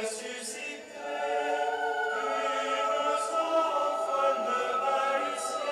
Ressuscité, tu nous offres le ciel.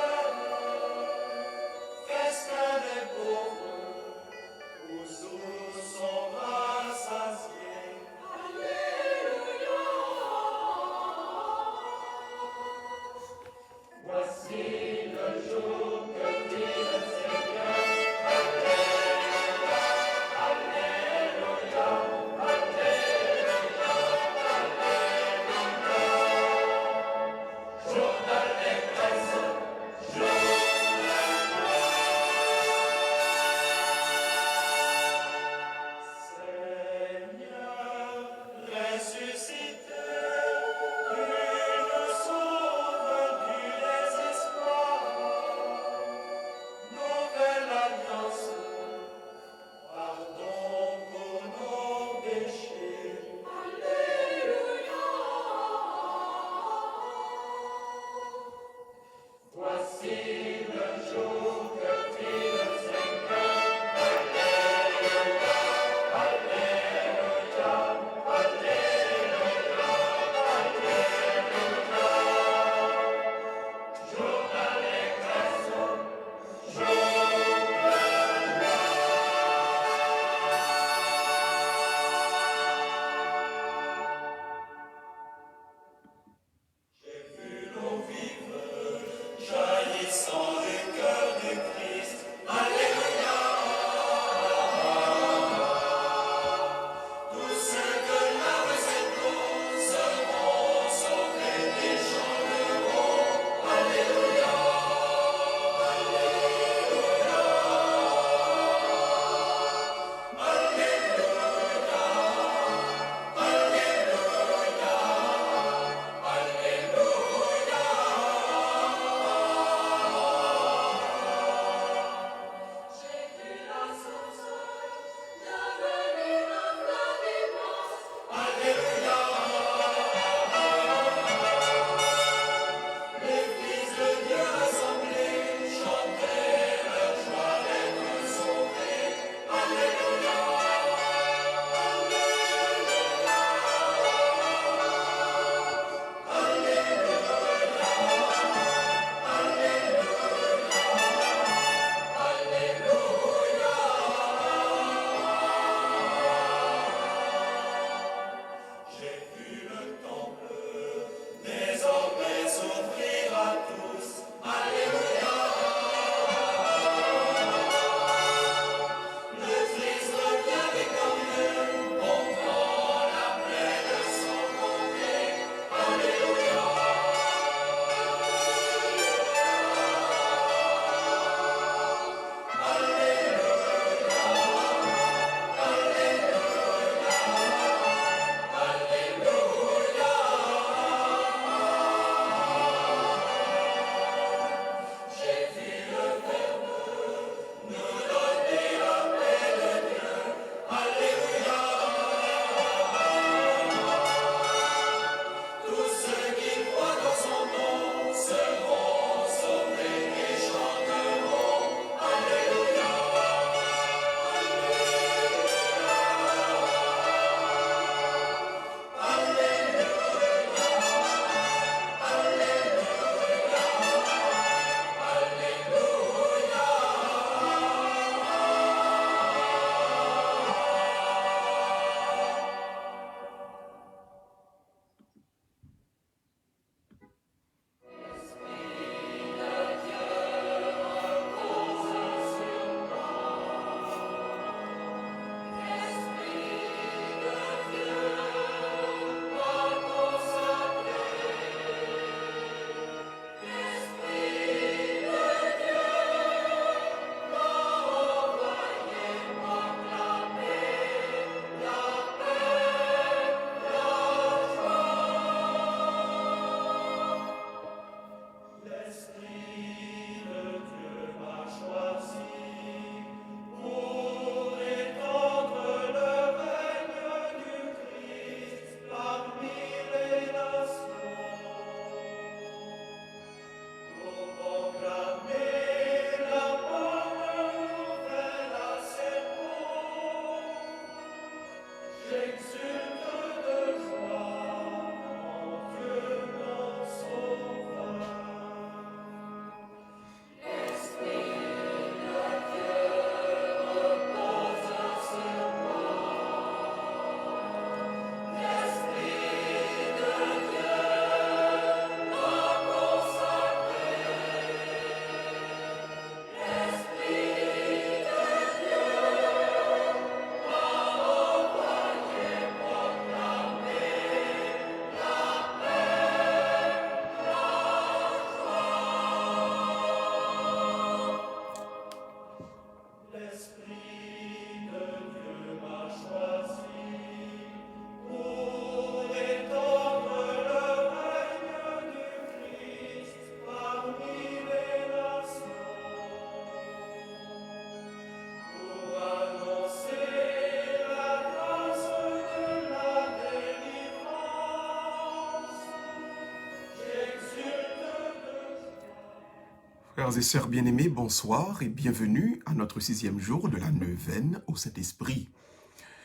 Frères et sœurs bien-aimés, bonsoir et bienvenue à notre 6e jour de la neuvaine au Saint-Esprit.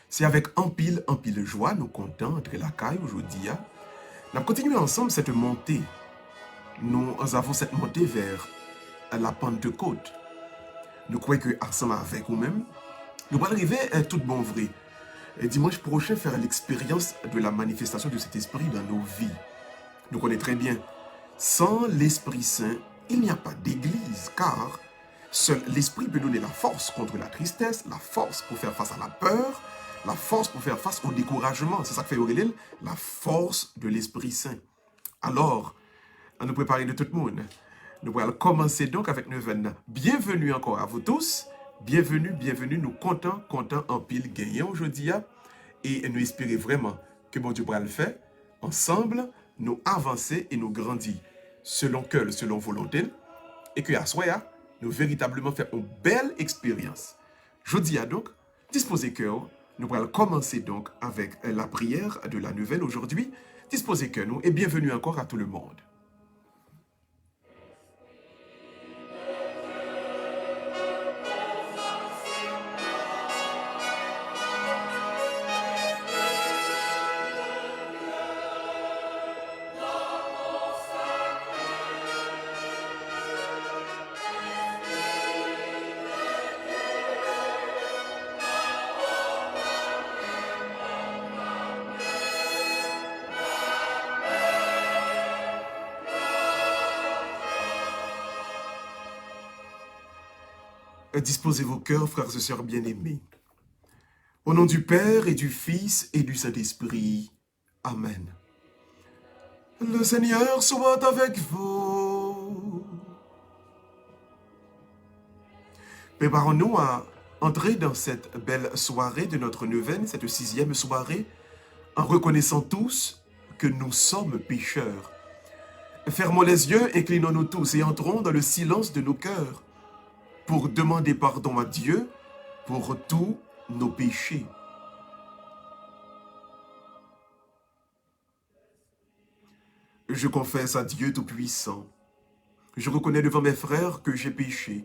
C'est avec en pile joie, nous comptons entre la caille aujourd'hui. Nous continuons ensemble cette montée. Nous avons cette montée vers la Pentecôte. Nous croyons que ensemble avec nous-mêmes, nous allons arriver à tout bon vrai. Et dimanche prochain, faire l'expérience de la manifestation de cet esprit dans nos vies. Nous connaissons très bien, sans l'Esprit Saint, il n'y a pas d'église, car seul l'Esprit peut donner la force contre la tristesse, la force pour faire face à la peur, la force pour faire face au découragement. C'est ça que fait Aurélien, la force de l'Esprit Saint. Alors, à nous préparer de tout le monde, nous allons commencer donc avec neuvaine. Bienvenue encore à vous tous. Bienvenue, nous comptons en pile gagnant aujourd'hui. Et nous espérons vraiment que mon Dieu pourra le faire. Ensemble, nous avancer et nous grandir selon cœur, selon volonté. Et que à soi, nous véritablement faire une belle expérience. Je dis donc, disposez cœur. Nous allons commencer donc avec la prière de la nouvelle aujourd'hui. Disposez cœur nous et bienvenue encore à tout le monde. Disposez vos cœurs, frères et sœurs bien-aimés. Au nom du Père et du Fils et du Saint-Esprit. Amen. Le Seigneur soit avec vous. Préparons-nous à entrer dans cette belle soirée de notre neuvaine, cette 6e soirée, en reconnaissant tous que nous sommes pécheurs. Fermons les yeux, inclinons-nous tous et entrons dans le silence de nos cœurs pour demander pardon à Dieu pour tous nos péchés. Je confesse à Dieu Tout-Puissant. Je reconnais devant mes frères que j'ai péché.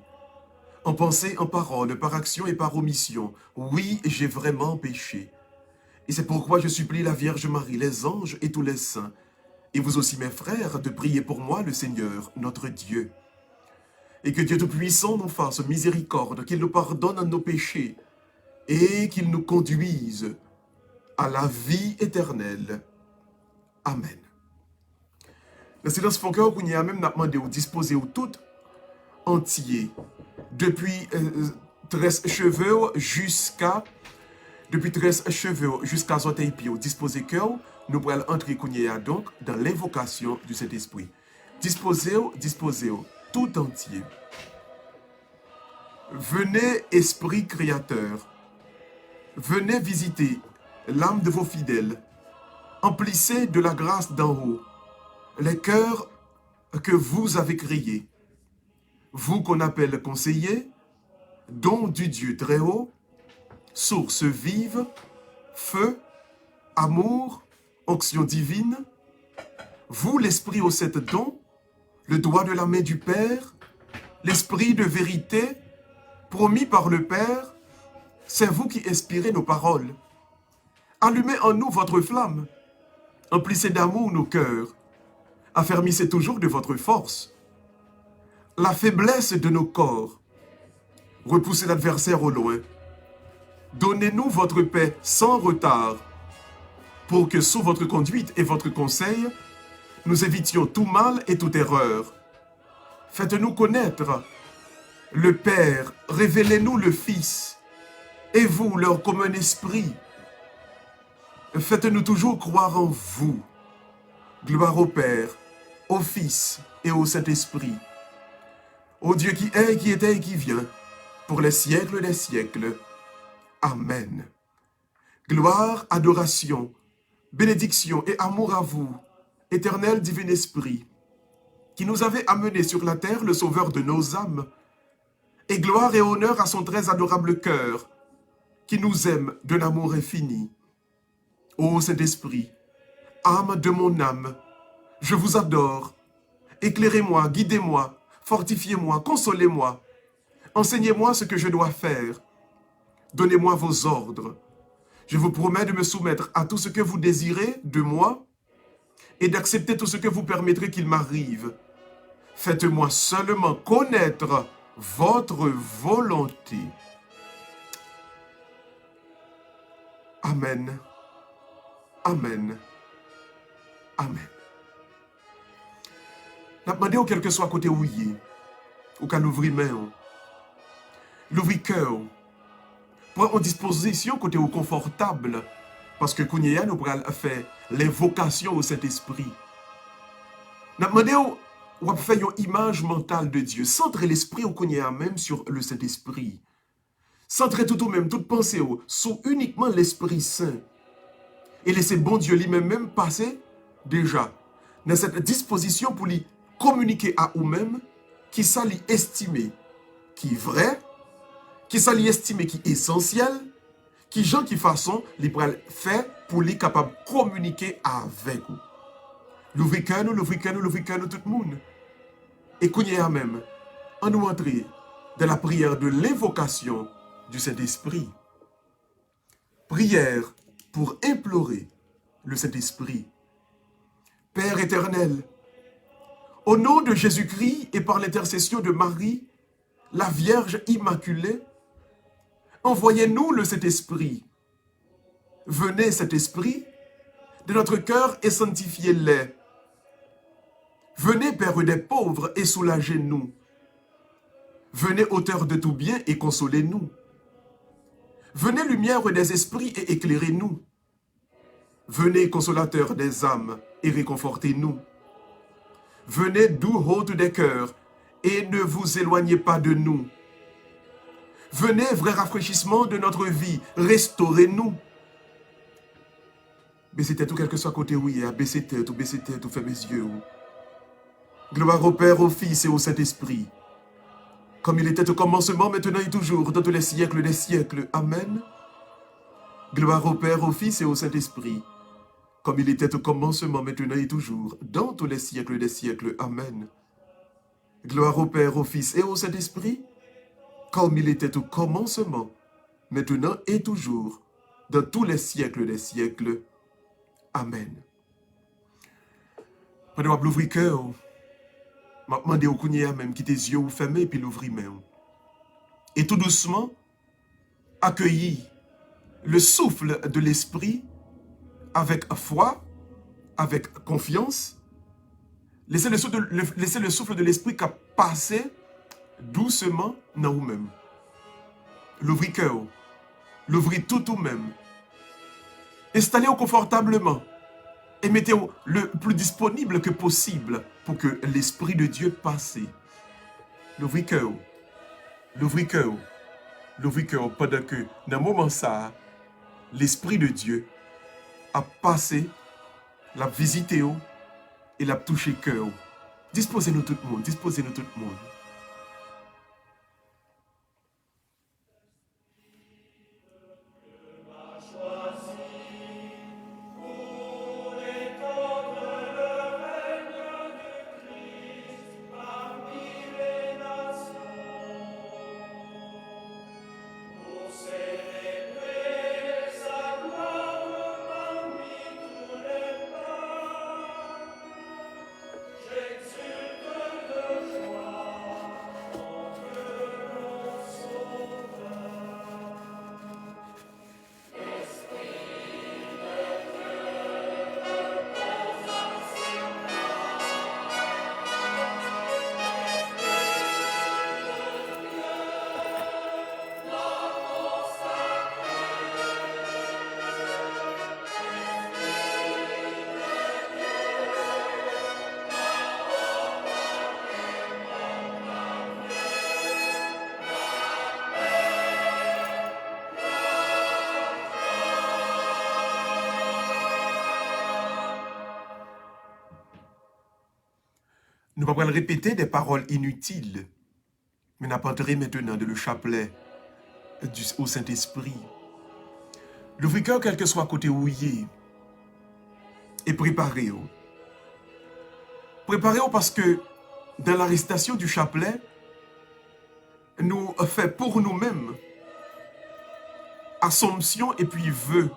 En pensée, en parole, par action et par omission. Oui, j'ai vraiment péché. Et c'est pourquoi je supplie la Vierge Marie, les anges et tous les saints, et vous aussi mes frères, de prier pour moi le Seigneur, notre Dieu. Et que Dieu Tout-Puissant nous fasse miséricorde, qu'il nous pardonne nos péchés, et qu'il nous conduise à la vie éternelle. Amen. Le silence fonqueur qu'on y a même demandé ou disposer au tout entier, depuis 13 cheveux jusqu'à orteil pied, disposer cœur, nous pourrons entrer qu'on y a donc dans l'invocation du Saint-Esprit. Disposez, tout entier. Venez, Esprit Créateur, venez visiter l'âme de vos fidèles, emplissez de la grâce d'en haut les cœurs que vous avez créés, vous qu'on appelle conseillers, don du Dieu très haut, source vive, feu, amour, onction divine, vous l'esprit aux 7 dons, le doigt de la main du Père, l'esprit de vérité, promis par le Père, c'est vous qui inspirez nos paroles. Allumez en nous votre flamme, emplissez d'amour nos cœurs, affermissez toujours de votre force la faiblesse de nos corps, repoussez l'adversaire au loin. Donnez-nous votre paix sans retard, pour que sous votre conduite et votre conseil, nous évitions tout mal et toute erreur. Faites-nous connaître le Père, révélez-nous le Fils, et vous, leur commun esprit. Faites-nous toujours croire en vous. Gloire au Père, au Fils et au Saint-Esprit. Ô Dieu qui est, qui était et qui vient, pour les siècles des siècles. Amen. Gloire, adoration, bénédiction et amour à vous, éternel divin Esprit, qui nous avez amenés sur la terre le sauveur de nos âmes, et gloire et honneur à son très adorable cœur, qui nous aime de l'amour infini. Ô Saint-Esprit, âme de mon âme, je vous adore. Éclairez-moi, guidez-moi, Fortifiez-moi, consolez-moi. Enseignez-moi ce que je dois faire. Donnez-moi vos ordres. Je vous promets de me soumettre à tout ce que vous désirez de moi et d'accepter tout ce que vous permettrez qu'il m'arrive. Faites-moi seulement connaître votre volonté. Amen. Amen. Amen. N'a demandé au quel que soit côté où il est, ou qu'à l'ouvrir main, l'ouvrir cœur, pour en disposition côté où confortable, parce que Kounia nous pourra faire l'invocation au Saint-Esprit. N'a demandé ou faire une image mentale de Dieu, centrer l'esprit au Kounia même sur le Saint-Esprit. Centrer tout ou même, toute pensée sur uniquement l'Esprit Saint. Et laisser bon Dieu lui-même même passer déjà dans cette disposition pour lui communiquer à vous-même qui ça lui estimer qui est vrai, qui ça lui estimer qui est essentiel, qui gens qui façon lui faire pour lui capable de communiquer avec vous. L'ouvrir cœur nous, l'ouvrir cœur nous, l'ouvrir cœur nous tout le monde. Et qu'on y a même, en nous entrer dans la prière de l'invocation du Saint-Esprit. Prière pour implorer le Saint-Esprit. Père éternel, au nom de Jésus-Christ et par l'intercession de Marie, la Vierge Immaculée, envoyez-nous le Saint-Esprit. Venez, Saint-Esprit, de notre cœur et sanctifiez-les. Venez, Père des pauvres, et soulagez-nous. Venez, auteur de tout bien, et consolez-nous. Venez, lumière des esprits, et éclairez-nous. Venez, consolateur des âmes, et réconfortez-nous. Venez, doux hôte des cœurs, et ne vous éloignez pas de nous. Venez, vrai rafraîchissement de notre vie, restaurez-nous. Baissez tête ou quel que soit côté où il y a, baissez tête ou fermez mes yeux. Gloire au Père, au Fils et au Saint-Esprit, comme il était au commencement, maintenant et toujours, dans tous les siècles des siècles. Amen. Gloire au Père, au Fils et au Saint-Esprit, comme il était au commencement, maintenant et toujours, dans tous les siècles des siècles. Amen. Gloire au Père, au Fils et au Saint-Esprit, comme il était au commencement, maintenant et toujours, dans tous les siècles des siècles. Amen. Pendant que l'ouvrir cœur, m'a demandé au Kounia même qui tes yeux fermés et puis l'ouvrir même. Et tout doucement, accueillir le souffle de l'esprit avec foi, avec confiance. Laissez le souffle de l'esprit qui a passé doucement dans vous-même. L'ouvrir cœur, l'ouvrir tout vous-même. Installez-vous confortablement et mettez-vous le plus disponible que possible pour que l'Esprit de Dieu passe. L'ouvrir cœur, l'ouvrir cœur, l'ouvrir cœur pendant que dans un moment ça, l'Esprit de Dieu a passé, l'a visité et l'a touché cœur. Disposez-nous tout le monde, disposez-nous tout le monde. Nous ne pouvons pas répéter des paroles inutiles, mais nous apporterons maintenant de le chapelet au Saint-Esprit. L'ouvrir cœur, quel que soit côté où il est, et préparez-vous. Préparez-vous parce que dans la récitation du chapelet, nous fait pour nous-mêmes assomption et puis vœu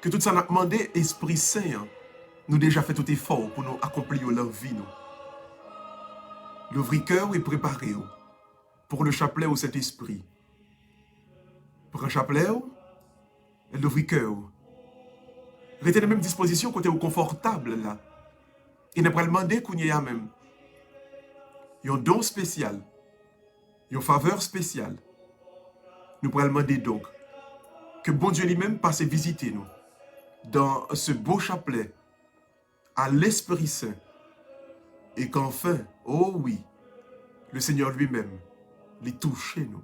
que tout ça n'a demandé Esprit Saint, nous déjà fait tout effort pour nous accomplir leur vie. L'ouvrir cœur et préparer pour le chapelet au Saint-Esprit. Pour un chapelet, l'ouvrir cœur. Restez dans la même disposition côté confortable là. Il n'a pas demandé qu'on y a même. Il y a un don spécial. Il y a une faveur spéciale. Nous pourrons demander donc que bon Dieu lui-même passe visiter nous dans ce beau chapelet à l'Esprit Saint et qu'enfin, oh oui, le Seigneur lui-même les touche nous.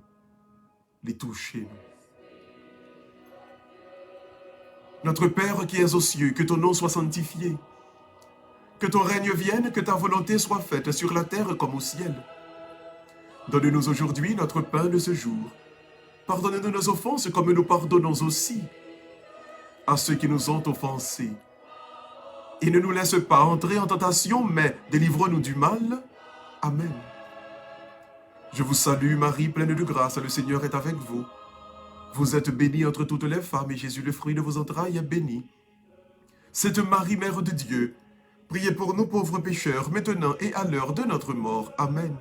Les touche nous. Notre Père qui es aux cieux, que ton nom soit sanctifié. Que ton règne vienne, que ta volonté soit faite sur la terre comme au ciel. Donne-nous aujourd'hui notre pain de ce jour. Pardonne-nous nos offenses comme nous pardonnons aussi à ceux qui nous ont offensés. Et ne nous laisse pas entrer en tentation, mais délivre-nous du mal. Amen. Je vous salue Marie, pleine de grâce, le Seigneur est avec vous. Vous êtes bénie entre toutes les femmes, et Jésus, le fruit de vos entrailles, est béni. Sainte Marie, Mère de Dieu, priez pour nous pauvres pécheurs, maintenant et à l'heure de notre mort. Amen.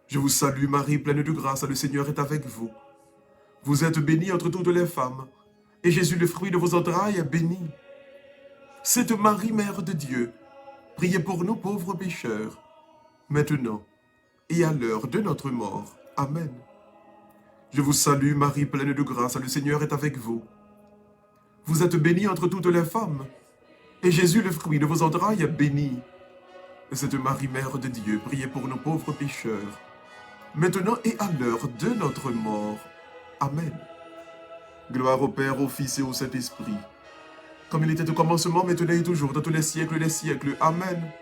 Je vous salue Marie, pleine de grâce, le Seigneur est avec vous. Vous êtes bénie entre toutes les femmes, et Jésus, le fruit de vos entrailles, est béni. Sainte Marie, Mère de Dieu, priez pour nous pauvres pécheurs, maintenant et à l'heure de notre mort. Amen. Je vous salue Marie, pleine de grâce, le Seigneur est avec vous. Vous êtes bénie entre toutes les femmes, et Jésus, le fruit de vos entrailles, est béni. Sainte Marie, Mère de Dieu, priez pour nos pauvres pécheurs, maintenant et à l'heure de notre mort. Amen. Gloire au Père, au Fils et au Saint-Esprit, comme il était au commencement, maintenant et toujours, dans tous les siècles des siècles. Amen.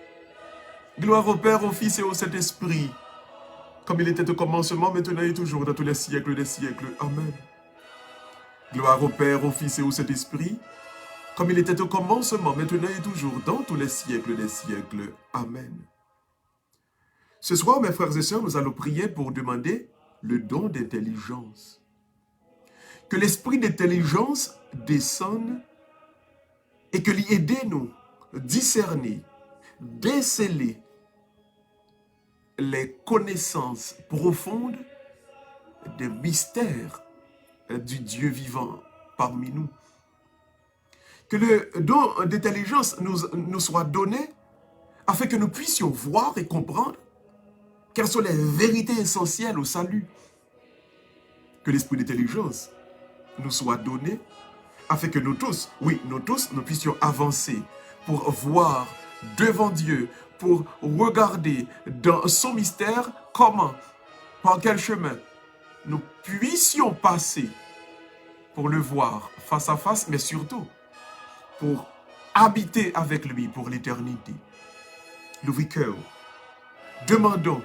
Gloire au Père, au Fils et au Saint-Esprit, comme il était au commencement, maintenant et toujours, dans tous les siècles des siècles. Amen. Gloire au Père, au Fils et au Saint-Esprit, comme il était au commencement, maintenant et toujours, dans tous les siècles des siècles. Amen. Ce soir, mes frères et sœurs, nous allons prier pour demander le don d'intelligence. Que l'esprit d'intelligence descende et que l'y aide nous discerner, déceler les connaissances profondes des mystères du Dieu vivant parmi nous. Que le don d'intelligence nous soit donné afin que nous puissions voir et comprendre quelles sont les vérités essentielles au salut. Que l'esprit d'intelligence nous soit donné afin que nous tous, nous puissions avancer pour voir devant Dieu, pour regarder dans son mystère comment, par quel chemin nous puissions passer pour le voir face à face, mais surtout pour habiter avec lui pour l'éternité. Louis cœur, demandons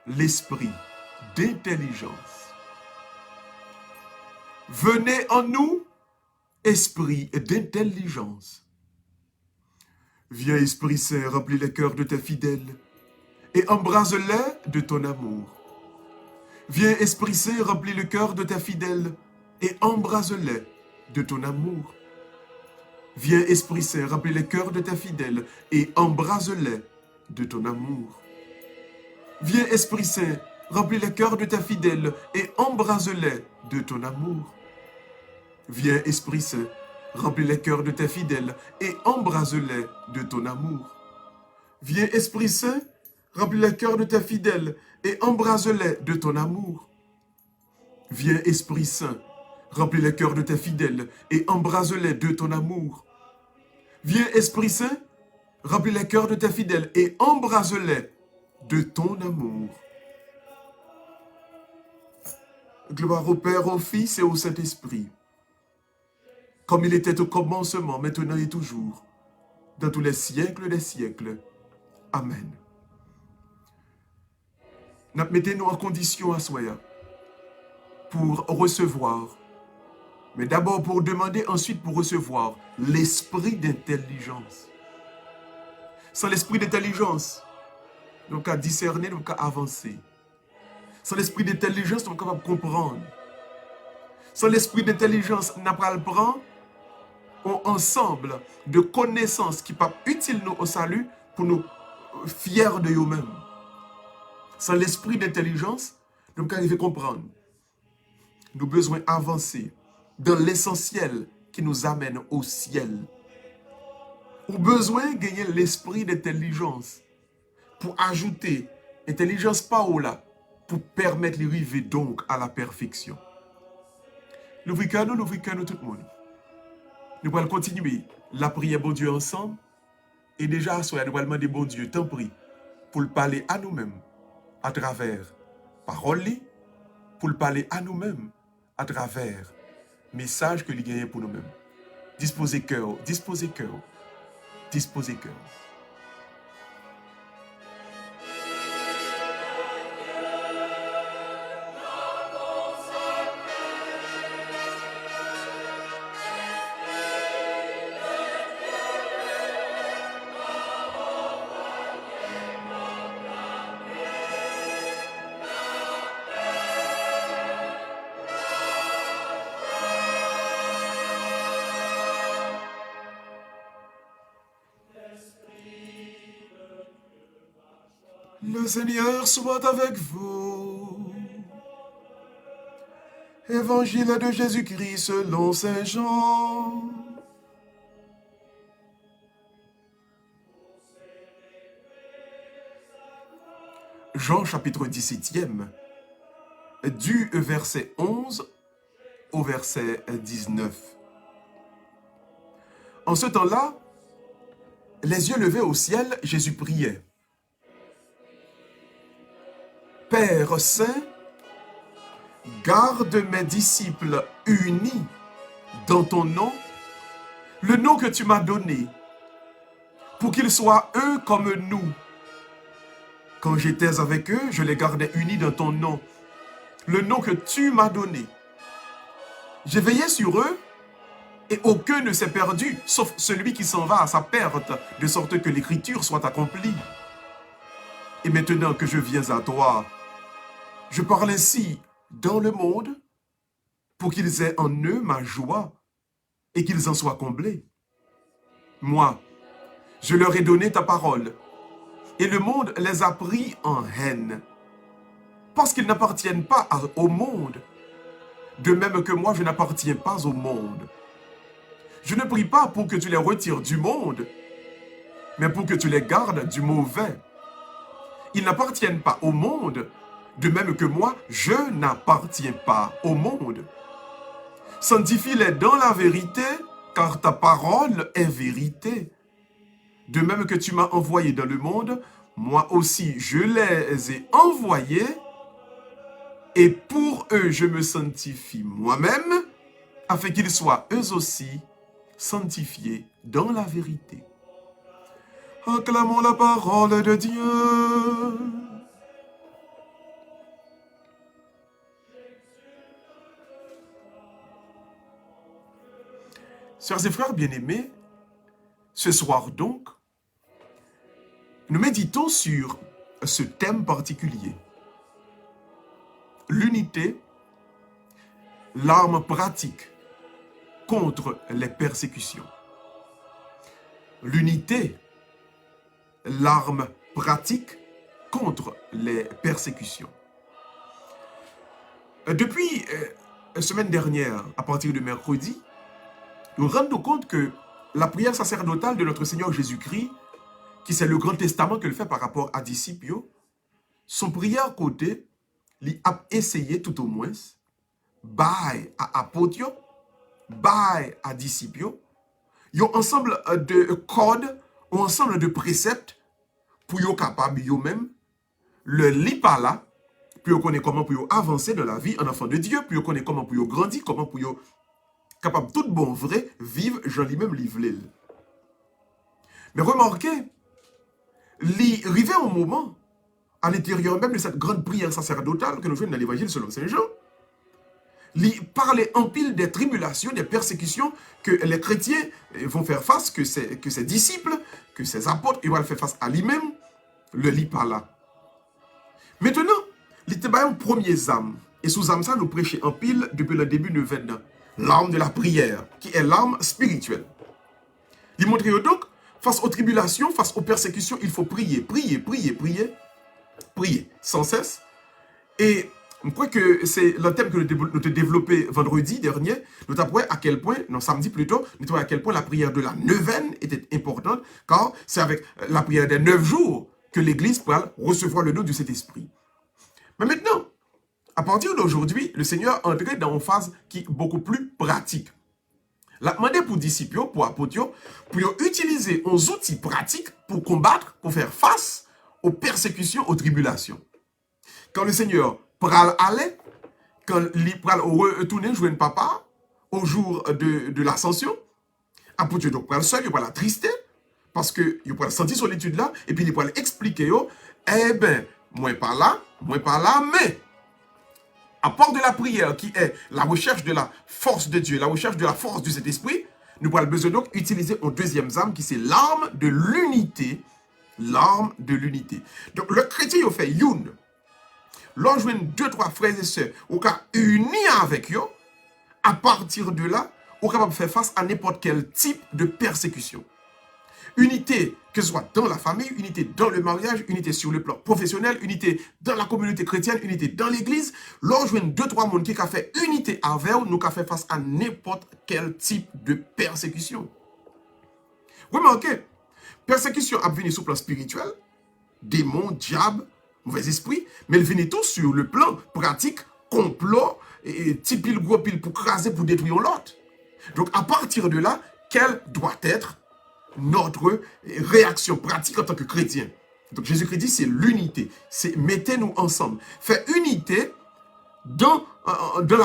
l'esprit d'intelligence. Venez en nous, esprit d'intelligence. Viens, Esprit Saint, remplis les cœurs de tes fidèles et embrase-les de ton amour. Viens, Esprit Saint, remplis le cœur de tes fidèles et embrase-les de ton amour. Viens, Esprit Saint, remplis les cœurs de tes fidèles et embrase-les de ton amour. Viens, Esprit Saint, remplis les cœurs de tes fidèles et embrase-les de ton amour. Viens, Esprit Saint, remplis les cœurs de tes fidèles et embrase-les de ton amour. Viens, Esprit Saint, remplis les cœurs de tes fidèles et embrase-les de ton amour. Viens, Esprit Saint, remplis les cœurs de tes fidèles et embrase-les de ton amour. Viens, Esprit Saint, remplis les cœurs de tes fidèles et embrase-les de ton amour. Gloire au Père, au Fils et au Saint-Esprit, comme il était au commencement, maintenant et toujours, dans tous les siècles des siècles. Amen. Mettez-nous en condition à soi pour recevoir, mais d'abord pour demander, ensuite pour recevoir l'esprit d'intelligence. Sans l'esprit d'intelligence, nous pouvons discerner, nous pouvons avancer. Sans l'esprit d'intelligence, nous sommes capables de comprendre. Sans l'esprit d'intelligence, nous prend un ensemble de connaissances qui peuvent utile nous au salut pour nous fiers de nous-mêmes. Sans l'esprit d'intelligence, nous pouvons arriver à comprendre. Nous avons besoin d'avancer dans l'essentiel qui nous amène au ciel. Nous avons besoin de gagner l'esprit d'intelligence pour ajouter intelligence par là, pour permettre de arriver donc à la perfection. Nous voulons tout le monde. Nous allons continuer la prière bon Dieu ensemble. Et déjà, nous allons demander bon Dieu, tant pis, pour le parler à nous-mêmes à travers parole, pour le parler à nous-mêmes à travers message que lui gagne pour nous-mêmes. Disposez cœur, disposez cœur, disposez cœur. Le Seigneur soit avec vous. Évangile de Jésus-Christ selon Saint Jean. Jean chapitre 17e, du verset 11 au verset 19. En ce temps-là, les yeux levés au ciel, Jésus priait. Père Saint, garde mes disciples unis dans ton nom, le nom que tu m'as donné, pour qu'ils soient eux comme nous. Quand j'étais avec eux, je les gardais unis dans ton nom, le nom que tu m'as donné. J'ai veillé sur eux, et aucun ne s'est perdu, sauf celui qui s'en va à sa perte, de sorte que l'écriture soit accomplie. Et maintenant que je viens à toi, je parle ainsi dans le monde pour qu'ils aient en eux ma joie et qu'ils en soient comblés. Moi, je leur ai donné ta parole et le monde les a pris en haine parce qu'ils n'appartiennent pas au monde, de même que moi je n'appartiens pas au monde. Je ne prie pas pour que tu les retires du monde, mais pour que tu les gardes du mauvais. Ils n'appartiennent pas au monde, de même que moi, je n'appartiens pas au monde. Sanctifie-les dans la vérité, car ta parole est vérité. De même que tu m'as envoyé dans le monde, moi aussi je les ai envoyés, et pour eux je me sanctifie moi-même, afin qu'ils soient eux aussi sanctifiés dans la vérité. Acclamons la parole de Dieu. Sœurs et frères bien-aimés, ce soir donc, nous méditons sur ce thème particulier. L'unité, l'arme pratique contre les persécutions. L'unité, l'arme pratique contre les persécutions. Depuis la semaine dernière, à partir de mercredi, nous rendons compte que la prière sacerdotale de notre Seigneur Jésus-Christ, qui c'est le Grand Testament qu'il fait par rapport à disciples, son prière côté, il a essayé tout au moins, bail à apôtres, bail à disciples, il y a un ensemble de codes, un ensemble de préceptes pour être capable eux-mêmes, le lit par là, pour connaître comment pour avancer dans la vie en enfant de Dieu, pour connaître comment pour grandir, comment pour capable tout bon vrai vivre j'en lui-même livrer. Mais remarquez, il arrivait un moment à l'intérieur même de cette grande prière sacerdotale que nous faisons dans l'évangile selon Saint Jean, il parlait en pile des tribulations, des persécutions que les chrétiens vont faire face, que ses disciples, que ses apôtres, ils vont faire face à lui-même, le lit par là. Maintenant, il y a un premier âme. Et sous âme ça, nous prêchons en pile depuis le début de l'événement. L'arme de la prière, qui est l'arme spirituelle. Il montre donc, face aux tribulations, face aux persécutions, il faut prier, prier, prier, prier, prier, sans cesse. Et je crois que c'est le thème que nous avons développé vendredi dernier. Nous avons à quel point, non, samedi plutôt, nous avons à quel point la prière de la neuvaine était importante, car c'est avec la prière des 9 jours que l'Église pourra recevoir le don du Saint-Esprit. Mais maintenant, à partir d'aujourd'hui, le Seigneur entrait dans une phase qui est beaucoup plus pratique. La demandé pour disciples, pour apôtres, pour utiliser des outils pratiques pour combattre, pour faire face aux persécutions, aux tribulations. Quand le Seigneur pral aller, quand il pral retourner jouer un papa au jour de l'ascension, apôtre donc pral seul, il pral attristé parce que il pral sentir solitude là et puis il pral expliquer eh ben moi pas là, mais à part de la prière qui est la recherche de la force de Dieu, la recherche de la force de cet esprit, nous avons besoin donc d'utiliser une deuxième arme qui c'est l'arme de l'unité. L'arme de l'unité. Donc le chrétien il fait une. Lorsque vous deux, trois frères et sœurs, vous êtes unis avec eux, à partir de là, vous êtes capable de faire face à n'importe quel type de persécution. Unité, que ce soit dans la famille, unité dans le mariage, unité sur le plan professionnel, unité dans la communauté chrétienne, unité dans l'église. Lorsque vous avez deux, trois personnes qui ont fait unité avec vous, nous avons fait face à n'importe quel type de persécution. Remarquez, persécution a venu sur le plan spirituel, démons, diables, mauvais esprits, mais elle venait tout sur le plan pratique, complot, et petit pile, gros pile pour craser, pour détruire l'autre. Donc à partir de là, quelle doit être notre réaction pratique en tant que chrétien? Donc Jésus-Christ dit c'est l'unité, c'est mettez-nous ensemble. Fait unité dans la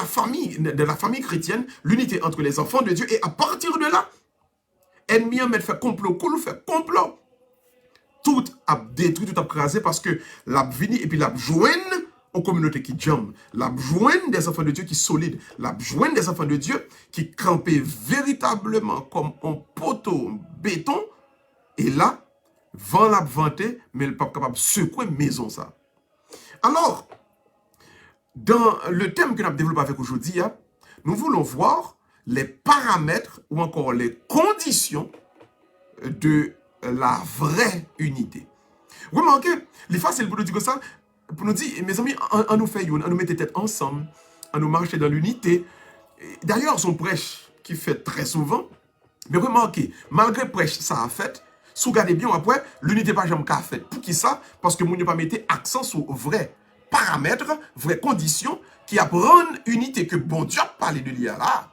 famille chrétienne, l'unité entre les enfants de Dieu, et à partir de là, ennemi en met fait complot, fait complot. Tout a détruit, tout a crasé parce que l'a vini et puis l'a joint aux communautés qui jambe, l'a joint des enfants de Dieu qui solides, l'a joint des enfants de Dieu qui campaient véritablement comme un poteau béton, et là, vent l'a vanté, mais le pas capable de secouer maison ça. Alors, dans le thème que nous avons développé avec aujourd'hui, nous voulons voir les paramètres ou encore les conditions de la vraie unité. Remarquez, les facile pour nous dire que ça, pour nous dire, mes amis, on nous fait une, on nous met tête ensemble, on nous marche dans l'unité. D'ailleurs, son prêche qui fait très souvent, mais remarquez, malgré prêche ça a fait, si vous regardez bien après, l'unité pas jamais qu'a fait. Pour qui ça? Parce que nous n'avons pas mis accent sur vrais paramètres, vraies conditions qui apprennent unité que bon Dieu a parlé de l'IA là,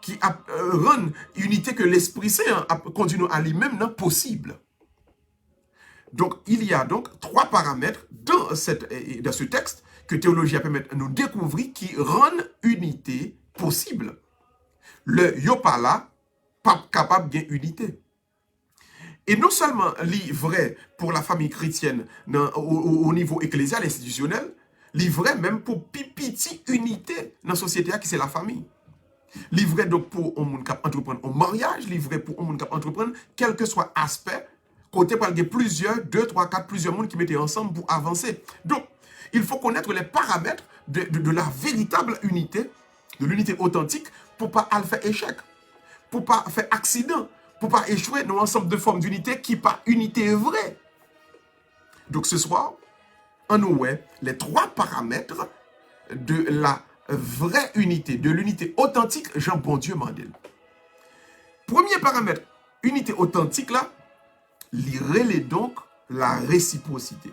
qui rend unité que l'Esprit Saint a conduit à lui-même non possible. Donc, il y a donc trois paramètres dans ce texte que théologie a permis de nous découvrir qui rendent unité possible. Le yopala, pas capable d'une unité. Et non seulement vrai pour la famille chrétienne au niveau ecclésial, institutionnel, vrai même pour pipiti unité dans la société qui c'est la famille. Livré donc pour un monde qui entreprendre un mariage, livré pour un monde qui entreprendre quel que soit aspect, côté par plusieurs, 2, 3, 4, plusieurs mondes qui mettent ensemble pour avancer. Donc, il faut connaître les paramètres de la véritable unité, de l'unité authentique, pour ne pas faire échec, pour ne pas faire accident, pour ne pas échouer dans l'ensemble de formes d'unité qui pas unité vraie. Donc ce soir, on nous voit les trois paramètres de la vraie unité, de l'unité authentique, Jean Bon Dieu Mandel. Premier paramètre, unité authentique là, lirez donc la réciprocité.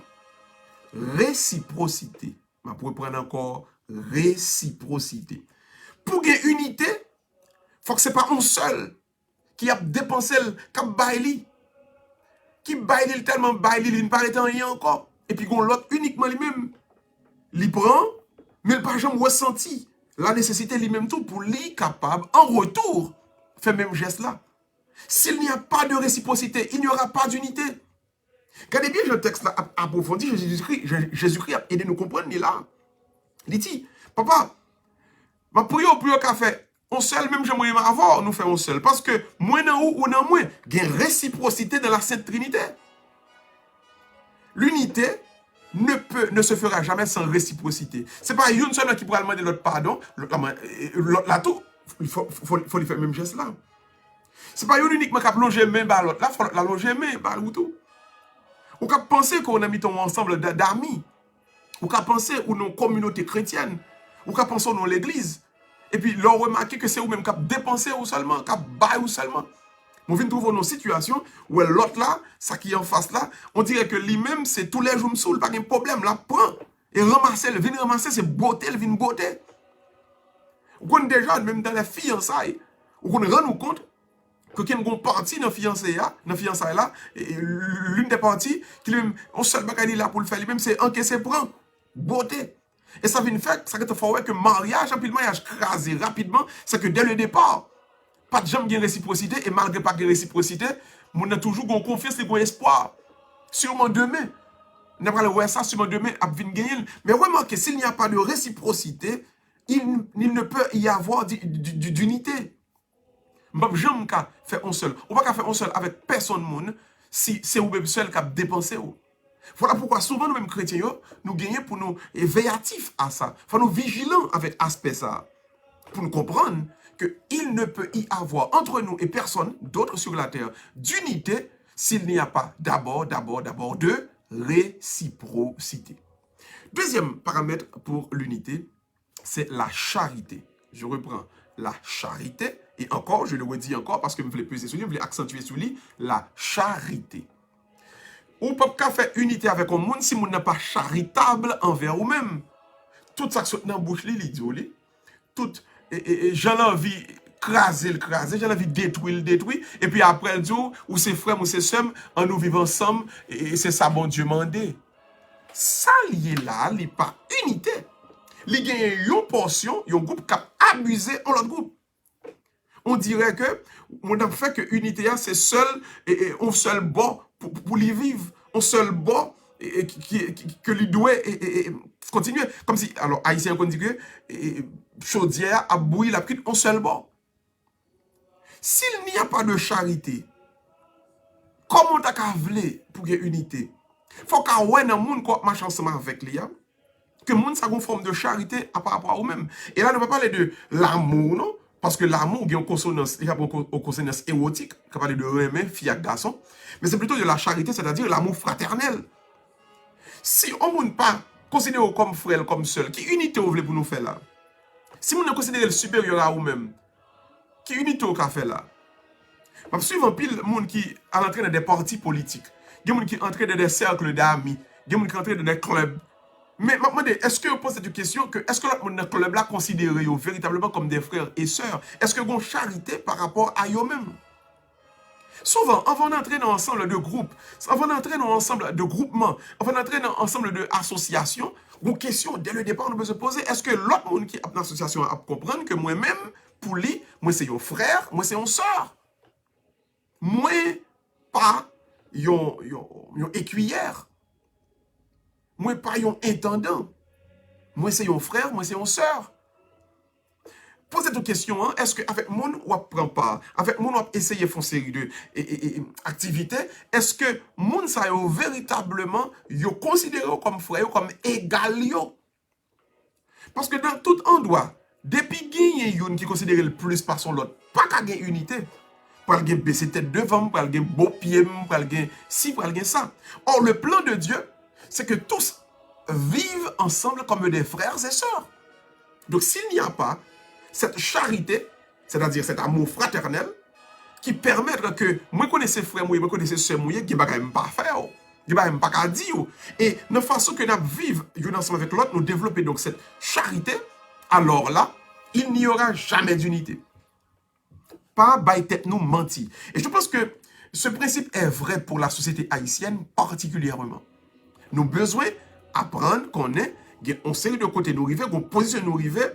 Réciprocité. Je pourrais prendre encore réciprocité. Pour qu'il y ait unité, il faut que ce n'est pas un seul qui a dépensé qui baille tellement baille, il ne paraît rien encore. Et puis l'autre uniquement lui-même, il prend, mais il n'a pas jamais ressenti la nécessité lui-même tout pour lui capable, en retour, faire même geste là. S'il n'y a pas de réciprocité, il n'y aura pas d'unité. Regardez bien le texte là approfondi, Jésus-Christ a aidé nous comprendre, il est là. Il dit, papa, ma prière pour qu'a fait, on seul, même j'aimerais avoir, nous faisons seul. Parce que, moins dans ou dans moins, il y a une réciprocité dans la Sainte Trinité. L'unité, ne se fera jamais sans réciprocité. Ce n'est pas une seule qui pourra demander l'autre pardon, l'autre là tout, il faut lui faire le même geste là. Ce n'est pas une uniquement qui a plongé main par l'autre, là, il faut la longer main par l'autre tout. Ou qu'à penser qu'on a mis ton ensemble d'amis, ou qu'à penser ou nos communautés chrétiennes, ou qu'à penser dans l'église, et puis leur remarquer que c'est vous-même qui a dépensé ou seulement, qui a baillé ou seulement. On vient trouver une situation où l'autre là, ça qui est en face là, on dirait que lui-même, c'est tous les jours me pas de problème, là, prend. Et ramasser, le vient ramasser, c'est beauté, le vient beauté. Vous connaissez déjà, même dans les fiançailles, vous rend compte que quelqu'un qui est parti dans la fiançaille là, l'une des parties, qui lui-même, on seul bagage là pour le faire, lui-même, c'est encaisser, prend. Beauté. Et ça vient faire, ça fait que mariage, puis le mariage crasé rapidement, c'est que dès le départ, pas de jamais de réciprocité, et malgré pas de réciprocité, on a toujours confiance et espoir. Sûrement demain. On a parlé de ça, sûrement demain, à venir gagner. Mais remarquez, s'il n'y a pas de réciprocité, il ne peut y avoir d'unité. Jamais faire un seul. On ne peut pas faire un seul avec personne monde si c'est vous-même seul qui a dépensé. Voilà pourquoi souvent nous-mêmes chrétiens, nous gagnons pour nous veillatifs à ça. Il faut nous vigilants avec aspect ça. Pour nous comprendre qu'il ne peut y avoir entre nous et personne d'autre sur la terre d'unité s'il n'y a pas d'abord de réciprocité. Deuxième paramètre pour l'unité, c'est la charité. Je reprends la charité, et encore, je le redis encore parce que je voulais peser sur lui, je voulais accentuer sur lui, la charité. Ou pas qu'à faire unité avec un monde si on n'est pas charitable envers vous-même. Tout ça qui saute dans la bouche, il tout, j'ai envie craser, j'ai envie détruire, et puis après le jour, ou c'est frère, ou c'est sœur, en nous vivons ensemble, et c'est ça, bon Dieu m'a dit. Ça, lié là, il n'y a pas unité. Il y a une portion, un groupe qui a abusé en l'autre groupe. On dirait que, on a fait que l'unité, c'est seul, et un seul bon pour les vivre, un seul bon que lui doit continuer. Comme si, alors, Haïtien, on dit que chaudière a bouilli la prise un seul bon. S'il n'y a pas de charité, comment t'as qu'à vouloir pour qu'il y ait unité? Il faut qu'à ouais dans le monde qu'on marche ensemble avec lui, que le monde ça une forme de charité par rapport à vous-même. Et là, on ne va pas parler de l'amour, non? Parce que l'amour, il y a une consonance érotique, qui parle de aimer, fille et garçon. Mais c'est plutôt de la charité, c'est-à-dire l'amour fraternel. Si on ne pas considérer comme frère, comme seul, qui unité vous voulez pour nous faire là? Si on ne considère le supérieur à vous-même, qui unité vous fait là? Parce que suivant pile monde qui à l'entrée dans des partis politiques, des gens qui entrent dans des cercles d'amis, des gens qui entrent dans des clubs. Mais est-ce que vous posez cette question que est-ce que le club là considère véritablement comme des frères et sœurs? Est-ce que vous avez charité par rapport à eux-mêmes? Souvent, avant d'entrer dans un ensemble de groupes, avant d'entrer dans un ensemble de groupements, avant d'entrer dans un ensemble d'associations, une question dès le départ, on peut se poser, est-ce que l'autre monde qui est dans l'association a comprendre que moi-même, pour lui, moi c'est un frère, moi c'est une sœur. Moi, pas un écuyère. Moi, pas un intendant. Moi, c'est un frère, moi, c'est une sœur. Posez cette question, hein, est-ce qu'avec mon on prend part, avec mon on essayer de faire une série d'activités, est-ce que mon ça véritablement yo considéré comme frère, comme égal yo? Parce que dans tout endroit, depuis qu'il y a une qui considère le plus par son l'autre, pas qu'à gagner unité. Pour aller baisser tête devant, pour aller beau pied, pour aller ci, pour aller ça. Or, le plan de Dieu, c'est que tous vivent ensemble comme des frères et sœurs. Donc, s'il n'y a pas cette charité, c'est-à-dire cet amour fraternel, qui permet que moi connaissez frère, moi connaissez sœur, moi qui ne peut pas faire, qui ne peut pas dire. Et de façon que nous vivons ensemble avec l'autre, nous développons donc cette charité, alors là, il n'y aura jamais d'unité. Pas by tête nous mentir. Et je pense que ce principe est vrai pour la société haïtienne particulièrement. Nous avons besoin d'apprendre qu'on est, on sait de côté nous river, qu'on positionne nous river,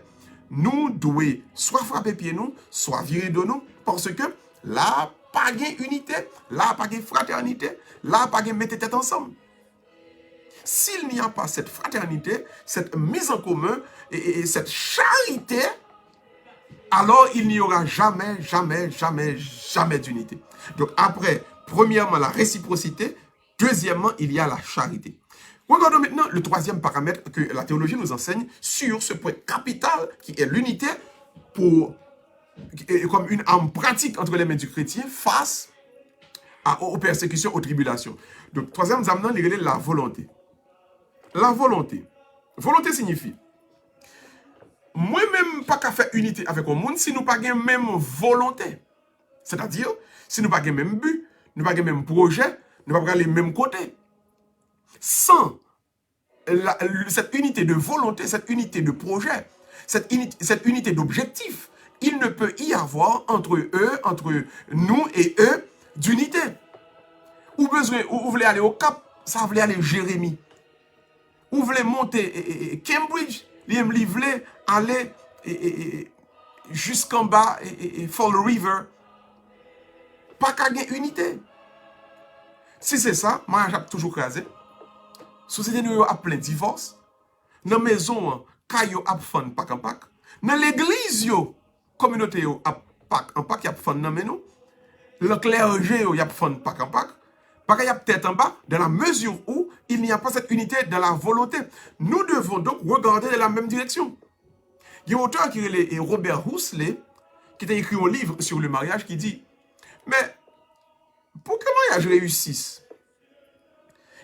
nous devons soit frapper pied nous, soit virer de nous, parce que là, pas de unité, là, pas de fraternité, là, pas de mettre tête ensemble. S'il n'y a pas cette fraternité, cette mise en commun et cette charité, alors il n'y aura jamais d'unité. Donc après, premièrement, la réciprocité. Deuxièmement, il y a la charité. Regardons maintenant le troisième paramètre que la théologie nous enseigne sur ce point capital qui est l'unité comme une arme pratique entre les mains du chrétien face aux persécutions, aux tribulations. Donc, troisième amenant, il est la volonté. La volonté. Volonté signifie, moi-même, pas qu'à faire unité avec le monde si nous pas la même volonté. C'est-à-dire, si nous pas le même but, nous pas le même projet, nous pas les mêmes côtés. Sans cette unité de volonté, cette unité de projet, cette unité d'objectif, il ne peut y avoir entre eux, entre nous et eux, d'unité. Ou besoin, ou vous voulez aller au Cap, ça voulait aller Jérémie. Ou vous voulez monter Cambridge, vous voulez aller jusqu'en bas et Fall River. Pas qu'à gagner unité. Si c'est ça, moi j'ai toujours crasé. Société nous a plein divorce. Dans la maison, kayo a fan pak en pak. Dans l'église, communauté yo a pak en pak, y a fan nan menou. Le clergé yo y a fan pak en pak. Parce qu'il y a peut-être en bas, dans la mesure où il n'y a pas cette unité dans la volonté. Nous devons donc regarder dans la même direction. Il y a un auteur qui est Robert Huxley, qui a écrit un livre sur le mariage qui dit, mais pour que le mariage réussisse,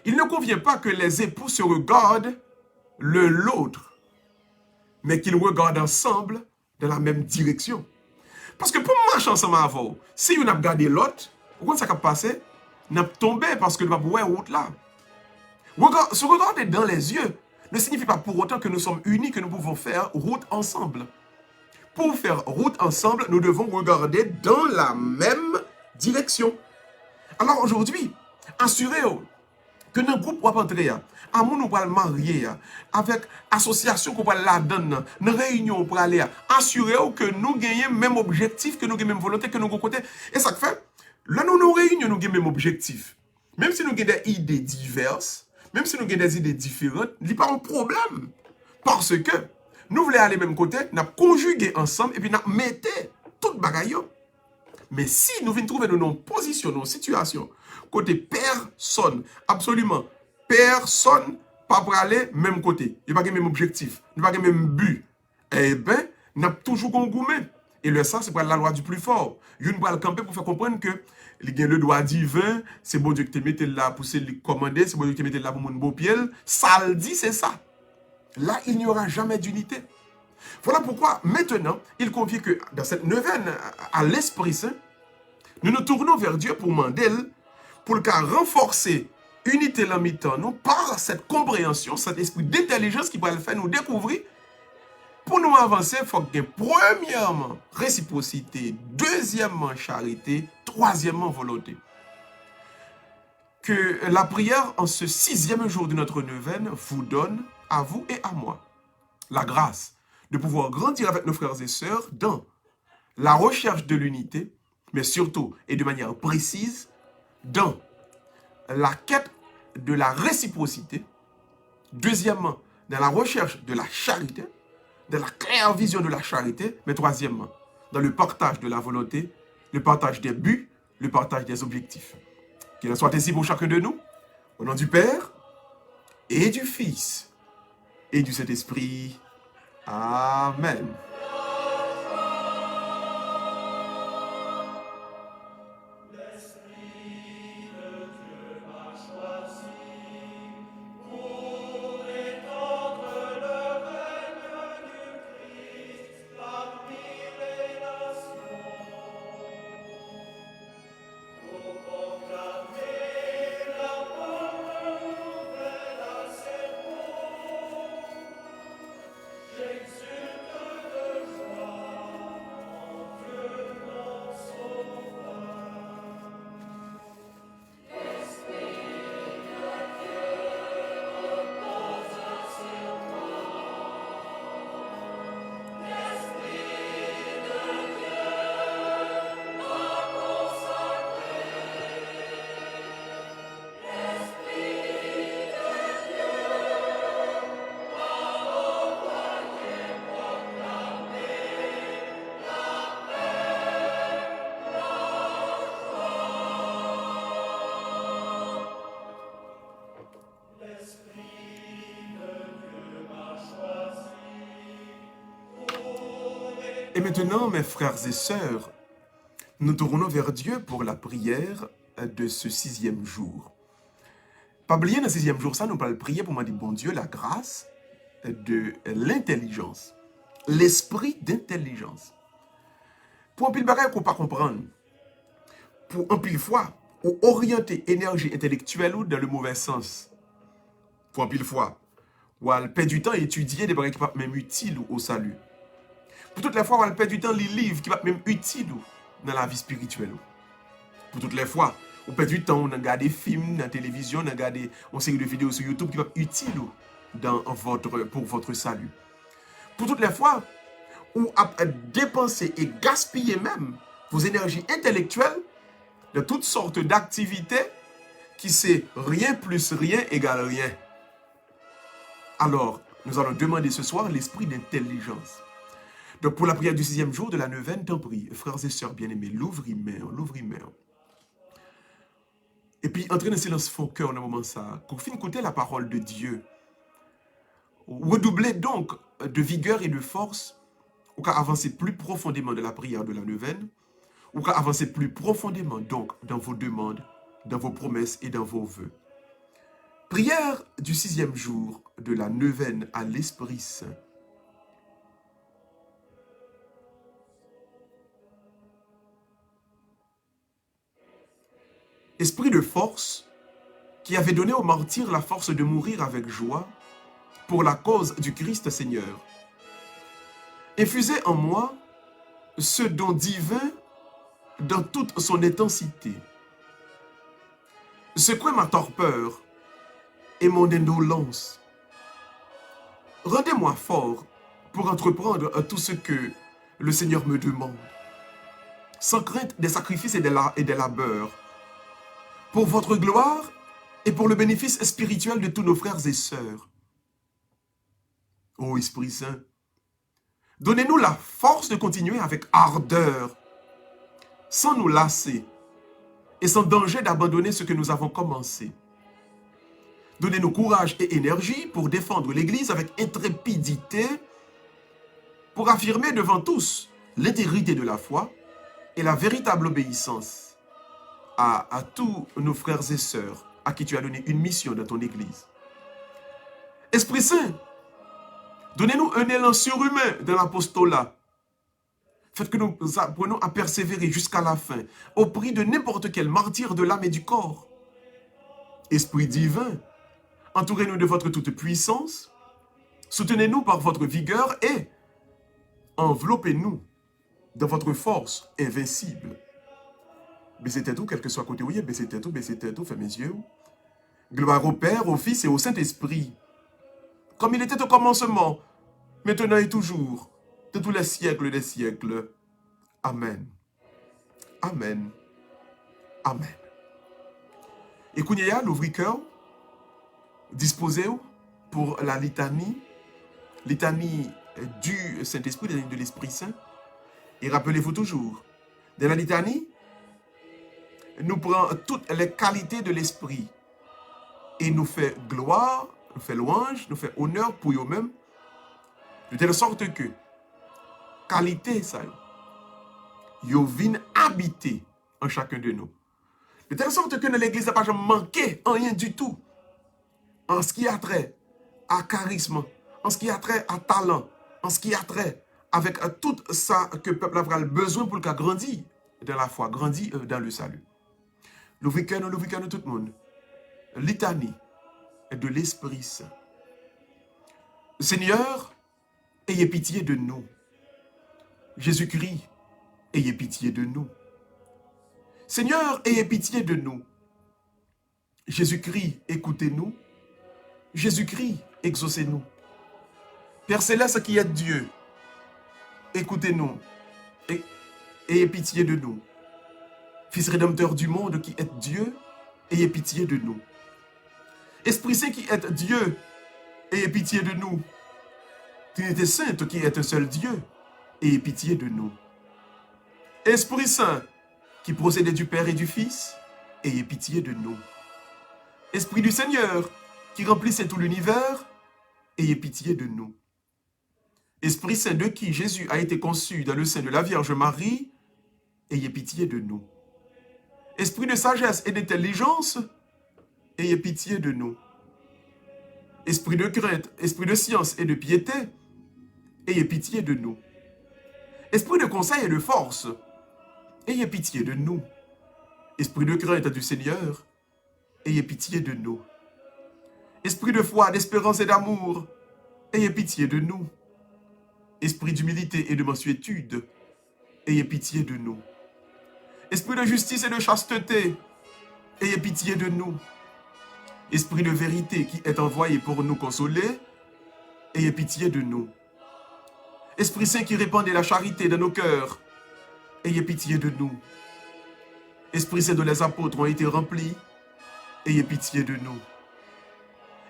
il ne convient pas que les époux se regardent l'un l'autre, mais qu'ils regardent ensemble dans la même direction. Parce que pour marcher ensemble avant, si on a regardé l'autre, vous ça va passer, n'a tombé parce que nous avons voir route là. Se regarder dans les yeux ne signifie pas pour autant que nous sommes unis, que nous pouvons faire route ensemble. Pour faire route ensemble, nous devons regarder dans la même direction. Alors aujourd'hui, assurez-vous que dans le groupe où entrer, à mon nous le marier, avec association qu'on va la donner, dans réunion pour aller, assurez-vous que nous gagnons même objectif, que nous gagnons même volonté, que nous gagnons côté. Et ça fait, là nous nous réunions, nous gagnons même objectif. Même si nous avons des idées diverses, même si nous avons des idées différentes, il n'y a pas un problème. Parce que nous voulons aller même côté, nous avons conjugué ensemble et puis nous avons mis tout le bagage. Mais si nous venons trouver nos positions, nos situations, côté personne, absolument personne, pas pour aller même côté, il n'y a pas le même objectif, il n'y a pas le même but, eh bien, nous avons toujours congoumé. Et le ça, c'est pour la loi du plus fort. Il va le camper pour faire comprendre que le droit divin, c'est bon Dieu qui te mette là pour se commander, c'est bon Dieu qui te mette là pour mon beau pied. Ça le dit, c'est ça. Là, il n'y aura jamais d'unité. Voilà pourquoi, maintenant, il convient que dans cette neuvaine à l'Esprit Saint, nous nous tournons vers Dieu pour demander, pour le cas renforcer l'unité la mi-temps, nous, par cette compréhension, cet esprit d'intelligence qui va le faire nous découvrir. Pour nous avancer, il faut que, premièrement, réciprocité, deuxièmement, charité, troisièmement, volonté. Que la prière en ce 6e jour de notre neuvaine vous donne, à vous et à moi, la grâce de pouvoir grandir avec nos frères et sœurs dans la recherche de l'unité, mais surtout et de manière précise, dans la quête de la réciprocité, deuxièmement, dans la recherche de la charité, dans la claire vision de la charité, mais troisièmement, dans le partage de la volonté, le partage des buts, le partage des objectifs. Qu'il en soit ainsi pour chacun de nous, au nom du Père, et du Fils, et du Saint-Esprit. Amen. Et maintenant, mes frères et sœurs, nous tournons vers Dieu pour la prière de ce 6e jour. Pas oublier, dans le 6e jour, ça, nous parlons prier pour moi dire, bon Dieu, la grâce de l'intelligence, l'esprit d'intelligence. Pour un pile bagage qu'on ne peut pas comprendre, pour un pile fois, ou orienter énergie intellectuelle ou dans le mauvais sens. Pour un pile fois, ou elle perd du temps à étudier des bagages qui ne sont même utiles au salut. Pour toutes les fois, elle perd du temps à lire des livres qui ne sont même utiles dans la vie spirituelle. Pour toutes les fois, on perd du temps, on regarde des films dans la télévision, on regarde une série de vidéos sur YouTube qui sont utiles pour votre salut. Pour toutes les fois, ou à dépenser et gaspiller même vos énergies intellectuelles de toutes sortes d'activités qui c'est rien plus rien égale rien. Alors, nous allons demander ce soir l'esprit d'intelligence. Donc, pour la prière du 6e jour de la neuvaine, t'en prie, frères et sœurs bien-aimés, l'ouvre-main. Et puis, entrez dans le silence fond cœur dans un moment ça, pour finir écouter la parole de Dieu. Redoublez donc de vigueur et de force ou qu'à avancer plus profondément de la prière de la neuvaine, ou qu'à avancer plus profondément donc dans vos demandes, dans vos promesses et dans vos vœux. Prière du 6e jour de la neuvaine à l'Esprit Saint. Esprit de force qui avait donné aux martyrs la force de mourir avec joie pour la cause du Christ Seigneur. Infusez en moi ce don divin dans toute son intensité. Secouez ma torpeur et mon indolence. Rendez-moi fort pour entreprendre tout ce que le Seigneur me demande, sans crainte des sacrifices et des labeurs, pour votre gloire et pour le bénéfice spirituel de tous nos frères et sœurs. Ô Esprit Saint, donnez-nous la force de continuer avec ardeur, sans nous lasser et sans danger d'abandonner ce que nous avons commencé. Donnez-nous courage et énergie pour défendre l'Église avec intrépidité, pour affirmer devant tous l'intégrité de la foi et la véritable obéissance à tous nos frères et sœurs à qui tu as donné une mission dans ton Église. Esprit Saint, donnez-nous un élan surhumain dans l'apostolat. Faites que nous apprenons à persévérer jusqu'à la fin, au prix de n'importe quel martyr de l'âme et du corps. Esprit divin, entourez-nous de votre toute puissance, soutenez-nous par votre vigueur et enveloppez-nous dans votre force invincible. Baissez tout, quel que soit côté où il est, baissez tout, fermez mes yeux. Gloire au Père, au Fils et au Saint-Esprit, comme il était au commencement, maintenant et toujours, de tous les siècles des siècles. Amen. Amen. Amen. Et Kounia, l'ouvri cœur, disposez-vous pour la litanie du Saint-Esprit, de l'Esprit Saint. Et rappelez-vous toujours, dans la litanie, nous prenons toutes les qualités de l'Esprit et nous fait gloire, nous fait louange, nous fait honneur pour eux-mêmes, de telle sorte que qualité, ça, ils viennent habiter en chacun de nous. De telle sorte que dans l'Église, ça n'a pas jamais manqué en rien du tout. En ce qui a trait à charisme, en ce qui a trait à talent, en ce qui a trait avec tout ça que le peuple a besoin pour qu'il grandisse dans la foi, grandisse dans le salut. L'ouvrier de tout le monde. Litanie de l'Esprit Saint. Seigneur, ayez pitié de nous. Jésus-Christ, ayez pitié de nous. Seigneur, ayez pitié de nous. Jésus-Christ, écoutez-nous. Jésus-Christ, exaucez-nous. Père Céleste qui est Dieu, écoutez-nous et ayez pitié de nous. Fils rédempteur du monde qui est Dieu, ayez pitié de nous. Esprit Saint qui est Dieu, ayez pitié de nous. Trinité Sainte qui est un seul Dieu, ayez pitié de nous. Esprit Saint qui procède du Père et du Fils, ayez pitié de nous. Esprit du Seigneur qui remplissez tout l'univers, ayez pitié de nous. Esprit Saint de qui Jésus a été conçu dans le sein de la Vierge Marie, ayez pitié de nous. Esprit de sagesse et d'intelligence, ayez pitié de nous. Esprit de crainte, esprit de science et de piété, ayez pitié de nous. Esprit de conseil et de force, ayez pitié de nous. Esprit de crainte du Seigneur, ayez pitié de nous. Esprit de foi, d'espérance et d'amour, ayez pitié de nous. Esprit d'humilité et de mansuétude, ayez pitié de nous. Esprit de justice et de chasteté, ayez pitié de nous. Esprit de vérité qui est envoyé pour nous consoler, ayez pitié de nous. Esprit Saint qui répandait la charité dans nos cœurs, ayez pitié de nous. Esprit Saint dont les apôtres ont été remplis, ayez pitié de nous.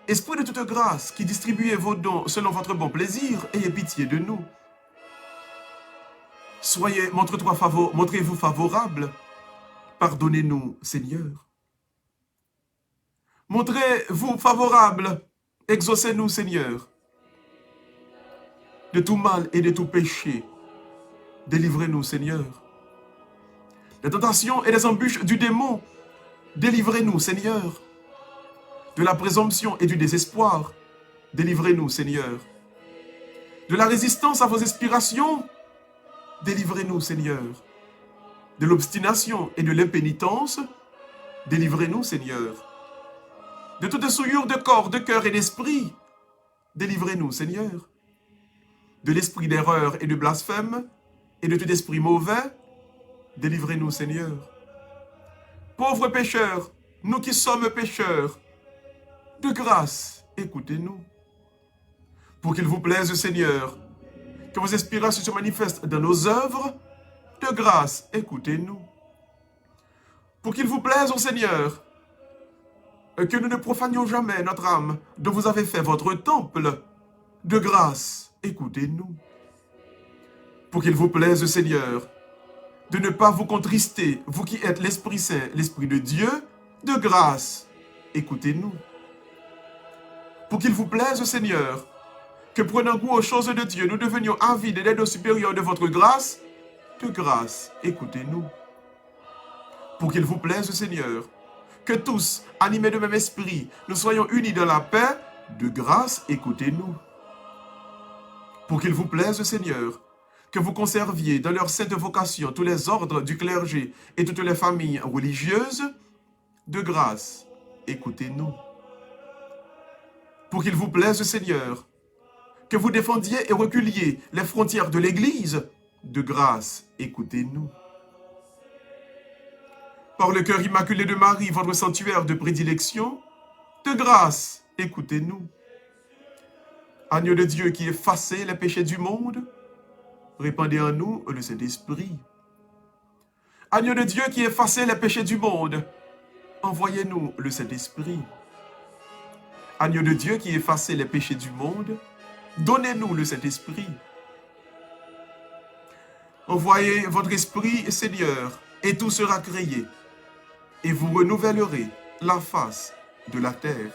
Esprit de toute grâce qui distribuez vos dons selon votre bon plaisir, ayez pitié de nous. Montrez-vous favorable, pardonnez-nous, Seigneur. Montrez-vous favorable, exaucez-nous, Seigneur. De tout mal et de tout péché, délivrez-nous, Seigneur. Des tentations et des embûches du démon, délivrez-nous, Seigneur. De la présomption et du désespoir, délivrez-nous, Seigneur. De la résistance à vos inspirations, délivrez-nous, Seigneur. De l'obstination et de l'impénitence, délivrez-nous, Seigneur. De toute souillure de corps, de cœur et d'esprit, délivrez-nous, Seigneur. De l'esprit d'erreur et de blasphème, et de tout esprit mauvais, délivrez-nous, Seigneur. Pauvres pécheurs, nous qui sommes pécheurs, de grâce, écoutez-nous. Pour qu'il vous plaise, Seigneur, que vos inspirations se manifestent dans nos œuvres, de grâce, écoutez-nous. Pour qu'il vous plaise, Seigneur, que nous ne profanions jamais notre âme dont vous avez fait votre temple, de grâce, écoutez-nous. Pour qu'il vous plaise, Seigneur, de ne pas vous contrister, vous qui êtes l'Esprit Saint, l'Esprit de Dieu, de grâce, écoutez-nous. Pour qu'il vous plaise, Seigneur, que prenant goût aux choses de Dieu, nous devenions avides d'aides supérieures de votre grâce, de grâce, écoutez-nous. Pour qu'il vous plaise, Seigneur, que tous, animés de même esprit, nous soyons unis dans la paix, de grâce, écoutez-nous. Pour qu'il vous plaise, Seigneur, que vous conserviez dans leur sainte vocation tous les ordres du clergé et toutes les familles religieuses, de grâce, écoutez-nous. Pour qu'il vous plaise, Seigneur, que vous défendiez et reculiez les frontières de l'Église, de grâce, écoutez-nous. Par le cœur immaculé de Marie, votre sanctuaire de prédilection, de grâce, écoutez-nous. Agneau de Dieu qui effacez les péchés du monde, répandez en nous le Saint-Esprit. Agneau de Dieu qui effacez les péchés du monde, envoyez-nous le Saint-Esprit. Agneau de Dieu qui effacez les péchés du monde, donnez-nous le Saint-Esprit. Envoyez votre Esprit, Seigneur, et tout sera créé, et vous renouvellerez la face de la terre.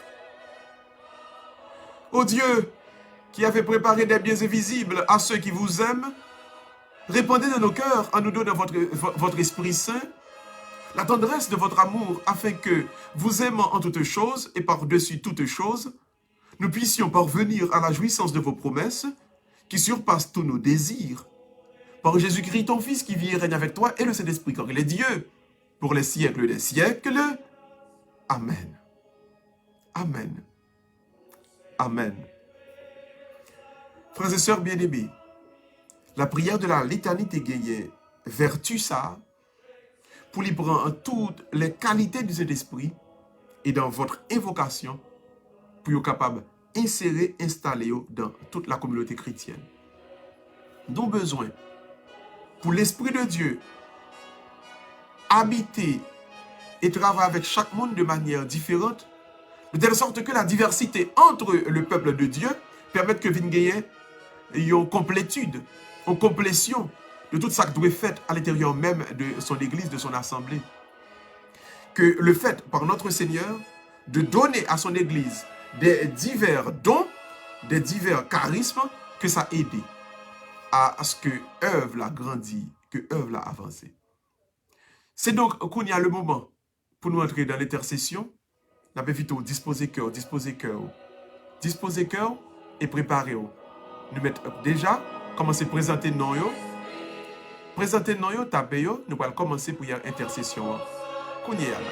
Ô Dieu, qui avez préparé des biens invisibles à ceux qui vous aiment, répandez dans nos cœurs en nous donnant votre Esprit Saint, la tendresse de votre amour, afin que, vous aimant en toutes choses et par-dessus toutes choses, nous puissions parvenir à la jouissance de vos promesses, qui surpassent tous nos désirs. Par Jésus-Christ, ton Fils, qui vit et règne avec toi, et le Saint-Esprit, car il est Dieu, pour les siècles des siècles. Amen. Amen. Amen. Frères et sœurs bien-aimés, la prière de la litanie te gagne vertu ça, pour lui prendre toutes les qualités du Saint-Esprit et dans votre invocation, pour être capable d'insérer, installer dans toute la communauté chrétienne. Nous avons besoin, pour l'Esprit de Dieu, habiter et travailler avec chaque monde de manière différente, de telle sorte que la diversité entre le peuple de Dieu permette que vienne gagner une complétude, une complétion de tout ça qui doit être fait à l'intérieur même de son Église, de son assemblée. Que le fait par notre Seigneur de donner à son Église des divers dons, des divers charismes que ça a aidé à ce que œuvre l'a grandi, que œuvre l'a avancé. C'est donc qu'on y a le moment pour nous entrer dans l'intercession. Nous avons vite disposer cœur et préparer. Nous mettons déjà, commencer à présenter nos yo. Présenter nos yo, taper yo, nous allons commencer pour y avoir intercession. Qu'on y a là.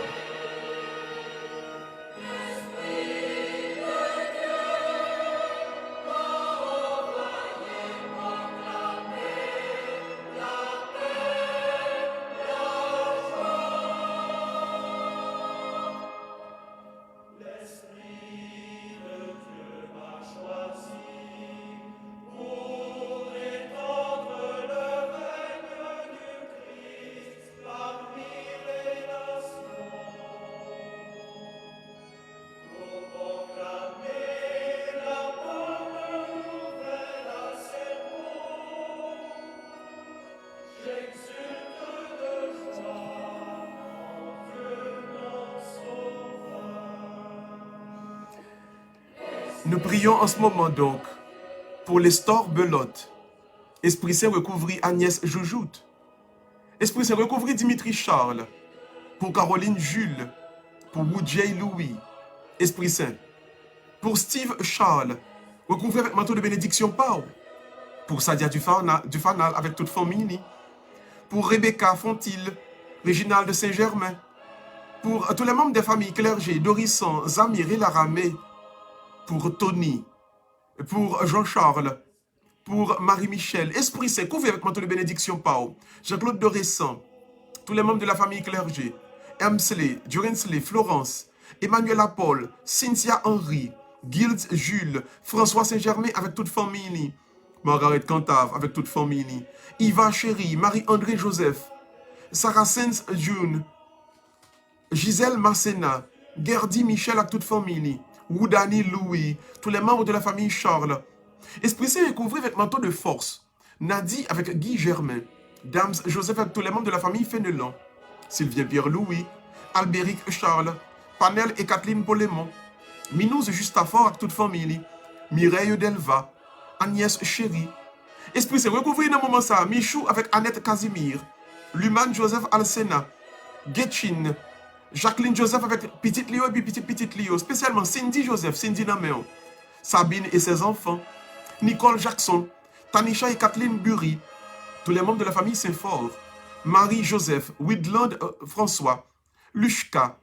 Nous prions en ce moment donc pour les stores belotes. Esprit Saint recouvrit Agnès Joujoute. Esprit Saint recouvrit Dimitri Charles. Pour Caroline Jules. Pour Woodjay Louis. Esprit Saint. Pour Steve Charles. Recouvrit avec manteau de bénédiction Pau. Pour Sadia Dufanal avec toute famille. Pour Rebecca Fontil. Réginald de Saint-Germain. Pour tous les membres des familles clergées. Dorisson, Zamir et Laramé. Pour Tony, pour Jean-Charles, pour Marie-Michel, Esprit Saint, couvert avec manteau de bénédiction Pau, Jean-Claude Doressan, tous les membres de la famille clergée, Emsley, Durensley, Florence, Emmanuel Paul, Cynthia Henry, Gilles Jules, François Saint-Germain avec toute famille, Margaret Cantave avec toute famille, Yva Chéri, Marie-André Joseph, Sarah Sens June, Gisèle Massena, Gerdy Michel avec toute famille, Woudani Louis, tous les membres de la famille Charles. Esprit Saint recouvrit avec manteau de force. Nadi avec Guy Germain. Dams Joseph avec tous les membres de la famille Fénelon. Sylvien Pierre Louis. Albéric Charles. Panel et Kathleen Polémon. Minouze Justafort avec toute famille. Mireille Delva. Agnès Chéri. Esprit Saint recouvrit dans le moment ça. Michou avec Annette Casimir. Luman Joseph Alsena. Getchin. Jacqueline Joseph avec Petite Lio et puis Petite Lio. Spécialement Cindy Joseph, Cindy Naméon. Sabine et ses enfants. Nicole Jackson. Tanisha et Kathleen Bury. Tous les membres de la famille Saint-Fort. Marie Joseph. Widland François. Lushka.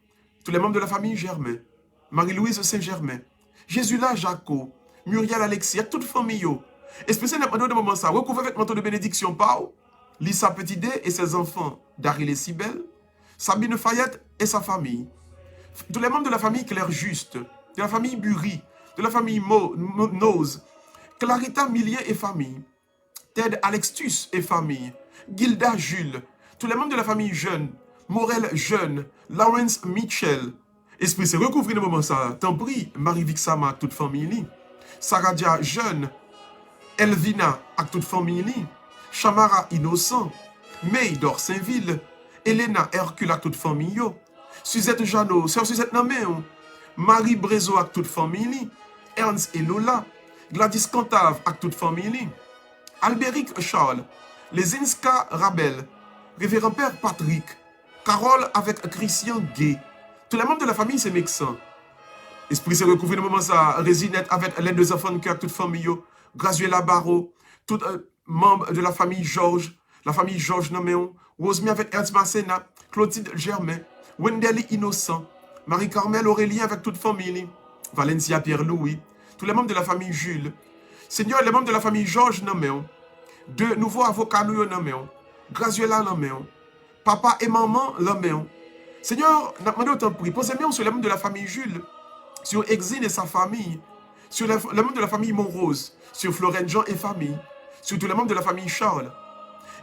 Tous les membres de la famille Germain. Marie-Louise Saint-Germain. Jésula Jaco. Muriel Alexis. Toute famille. Et spécialement dans le moment ça. Recouvert avec manteau de bénédiction Pau. Lisa Petitdé et ses enfants. Daryl et Sibel. Sabine Fayette et sa famille. Tous les membres de la famille Claire Juste, de la famille Bury, de la famille Nose, Clarita Millier et famille, Ted Alextus et famille, Gilda Jules, tous les membres de la famille Jeune, Morel Jeune, Lawrence Mitchell. Esprit Saint recouvrir le moment ça. T'en prie, Marie-Vic Sama, toute famille. Saradia Jeune, Elvina, avec toute famille. Chamara Innocent, Maydor Saint-Ville. Elena Hercule avec toute famille. Suzette Jeannot, Sœur Suzette Naméon. Marie Brezo avec toute famille. Ernst et Lola. Gladys Cantave avec toute famille. Albéric Charles. Les Inska Rabel. Révérend Père Patrick. Carole avec Christian Gay. Tous les membres de la famille, c'est Mexan. Esprit Saint recouvrir le moment ça. Résinette avec les deux enfants de cœur, toute famille. Grazuela Barreau. Tous membres de la famille Georges. La famille Georges Naméon. Rosemie avec Ernst Massena, Clotilde Germain, Wendeli Innocent, Marie-Carmel Aurélien avec toute famille, Valencia Pierre-Louis, tous les membres de la famille Jules. Seigneur, les membres de la famille Georges Naméon, deux nouveaux avocats nous Naméon, Grazuela Naméon, papa et maman Naméon. Seigneur, nous demandons autant de prix. Posez-moi sur les membres de la famille Jules, sur Exine et sa famille, sur les membres de la famille Montrose, sur Florent Jean et famille, sur tous les membres de la famille Charles.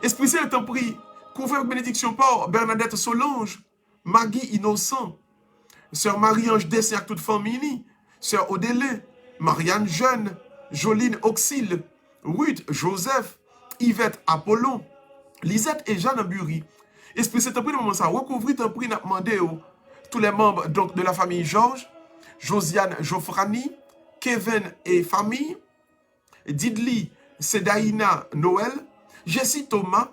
Esprit Saint, autant de prix. Couvert avec bénédiction par Bernadette Solange, Maggie Innocent, Sœur Marie-Ange Dessin avec toute famille, Sœur Odélé, Marianne Jeune, Joline Auxil, Ruth Joseph, Yvette Apollon, Lisette et Jeanne Bury. Esprit Saint, pris le moment ça, recouvrir un prix, n'a demandé tous les membres donc, de la famille Georges, Josiane Geoffrani, Kevin et famille, Didli Sedaïna Noël, Jessie Thomas,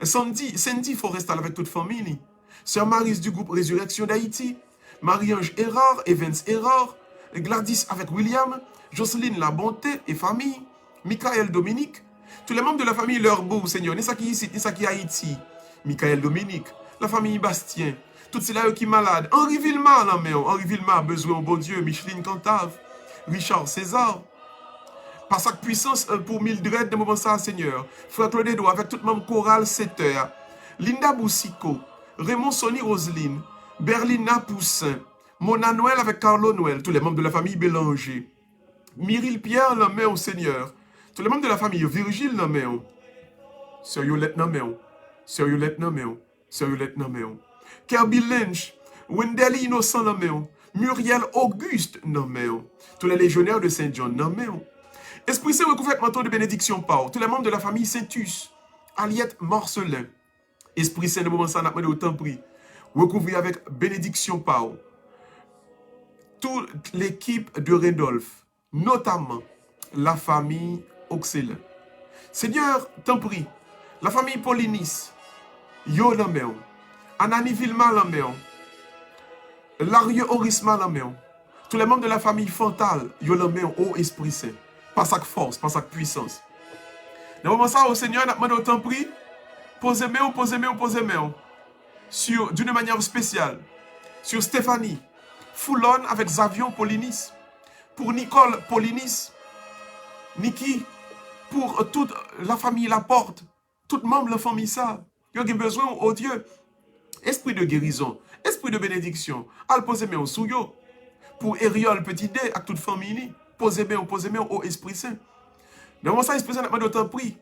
Sandy Forestal avec toute famille, Sœur Maryse du groupe Résurrection d'Haïti, Marie-Ange Errard, Evans Errard, Gladys avec William, Jocelyne La Bonté et famille, Michael Dominique, tous les membres de la famille leur beau Seigneur, n'est-ce qui ici, n'est-ce qui Haïti, Michael Dominique, la famille Bastien, toutes celles qui sont malades, Henri Villemar, Henri Villemar, besoin au bon Dieu, Micheline Cantave, Richard César, par sa puissance pour Mildred de moment ça, Seigneur. Frère Claude Edouard avec toute même chorale 7 heures. Linda Boussico, Raymond Sonny Roseline, Berlina Poussin, Mona Noël avec Carlo Noël, tous les membres de la famille Bélanger. Myril Pierre, la main au Seigneur. Tous les membres de la famille Virgile, la main. Sœur Yolette, la main. Sœur Yolette, la main. Sœur Yolette, la main. Kirby Lynch, Wendell Innocent, la main. Muriel Auguste, la main. Tous les légionnaires de Saint-John, la main. Esprit Saint recouvre avec manteau de bénédiction par tous les membres de la famille Saintus, Aliette Marcelin. Esprit Saint, de moment ça, n'a pas de autant pris. Recouvrir avec bénédiction par toute l'équipe de Randolph, notamment la famille Oxelin. Seigneur, t'en prie, la famille Paulinis, Yo Laméon, Anani Vilma Laméon, Larieux Orisma Laméon, tous les membres de la famille Fantal, Yo Laméon, ô Esprit Saint. Par sa force, par sa puissance. Dans le moment ça, au Seigneur, n'a pas autant pris, posez-moi, d'une manière spéciale, sur Stéphanie, Foulon avec Xavion Paulinis, pour Nicole Paulinis, Niki, pour toute la famille Laporte, tout membre de la famille ça, qui a besoin, oh Dieu, esprit de guérison, esprit de bénédiction, al posez-moi sous yo, pour Eriol Petit D, avec toute famille. Posez-moi au Esprit Saint. Dans mon sens, Esprit Saint n'a pas d'autant pris.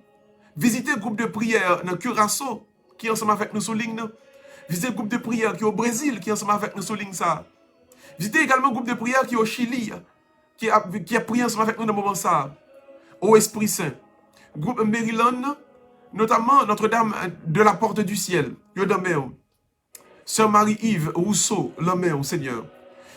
Visitez le groupe de prière dans Curaçao, qui est ensemble avec nous sur ligne. Visitez le groupe de prière qui est au Brésil, qui est ensemble avec nous sur ligne. Visitez également le groupe de prière qui est au Chili, qui a prié ensemble avec nous dans le moment ça. Au Esprit Saint. Groupe Maryland, notamment Notre-Dame de la Porte du Ciel. Sœur Marie-Yves Rousseau, l'homme, Seigneur.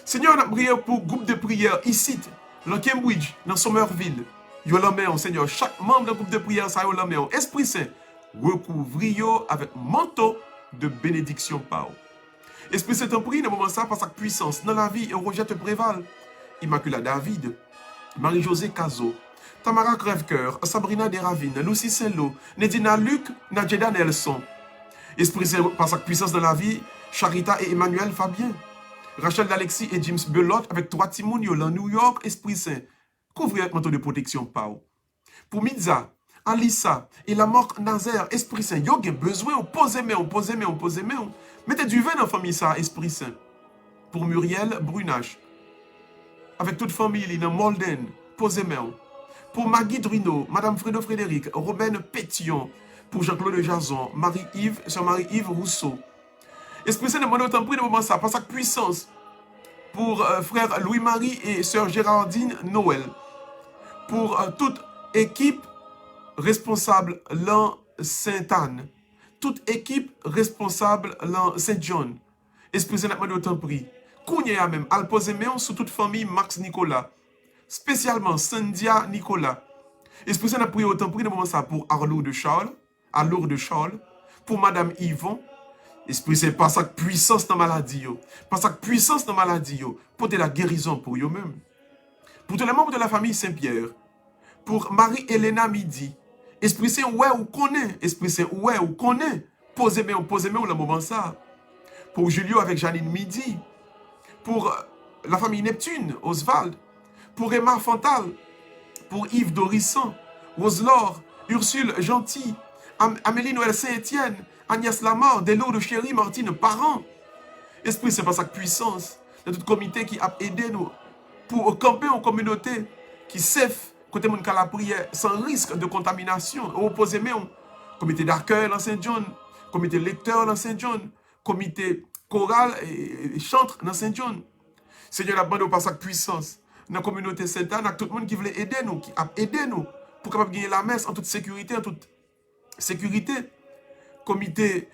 Seigneur, on a prié pour groupe de prière ici, dans Cambridge, dans Somerville. Yo l'homme, Seigneur. Chaque membre du groupe de prière, ça yo l'homme. Esprit Saint, recouvre avec manteau de bénédiction par. Esprit Saint, on prie dans le moment ça, par sa puissance, dans la vie, et rejette préval. Immaculée David, Marie-Josée Cazot, Tamara Crèvecoeur, Sabrina Desravines, Lucie Saint-Lô, Nedina Luc, Nadjeda Nelson. Esprit Saint, par sa puissance dans la vie, Charita et Emmanuel Fabien. Rachel d'Alexis et James Belot avec 3 Timoun Yolan, New York, Esprit Saint. Couvrez avec manteau de protection par. Pour Midza, Alissa et la mort Nazaire, Esprit Saint. Yo gen besoin, posez-moi. Mettez du vin dans la famille ça, Esprit Saint. Pour Muriel Brunache. Avec toute famille, dans Molden, posez-moi. Pour Maggie Druino, Madame Fredo Frédéric, Robin Pétillon. Pour Jean-Claude Jason, Marie-Yves, Sœur Marie-Yves Rousseau. Esprit Saint demande autant pris de moment ça, par sa puissance. Pour frère Louis-Marie et sœur Géraldine Noël. Pour toute équipe responsable l'an Sainte-Anne. Toute équipe responsable l'an Saint-John. Esprit Saint demande autant pris. Kounya même, al pose même sur toute famille Max Nicolas. Spécialement Sandia Nicolas. Esprit Saint a pris autant pris de moment ça pour Arlour de Charles. Pour Madame Yvon. Esprit Saint, par sa puissance dans la maladie, porter la guérison pour eux-mêmes. Pour tous les membres de la famille Saint-Pierre, pour Marie-Hélène Midi, Esprit Saint, ouais, ou connaît, Esprit Saint, ouais, ou connaît, posez-moi le moment ça. Pour Julio avec Janine Midi, pour la famille Neptune, Oswald, pour Emma Fantal, pour Yves Dorisson, Roselore, Ursule Gentil, Amélie Noël Saint-Étienne, Agnès Lamar, Delo de Chéri, Martine, parents. Esprit Saint, par sa puissance, de tout comité qui a aidé nous pour camper en communauté qui safe côté mon la prière sans risque de contamination. Opposé même comité d'accueil dans Saint-John, comité lecteur dans Saint-John, comité choral et chantre dans Saint-John. Seigneur, la bande par sa puissance dans la communauté Saint-Anne, avec tout le monde qui voulait aider nous, qui a aidé nous pour capable gagner la messe en toute sécurité, Comité,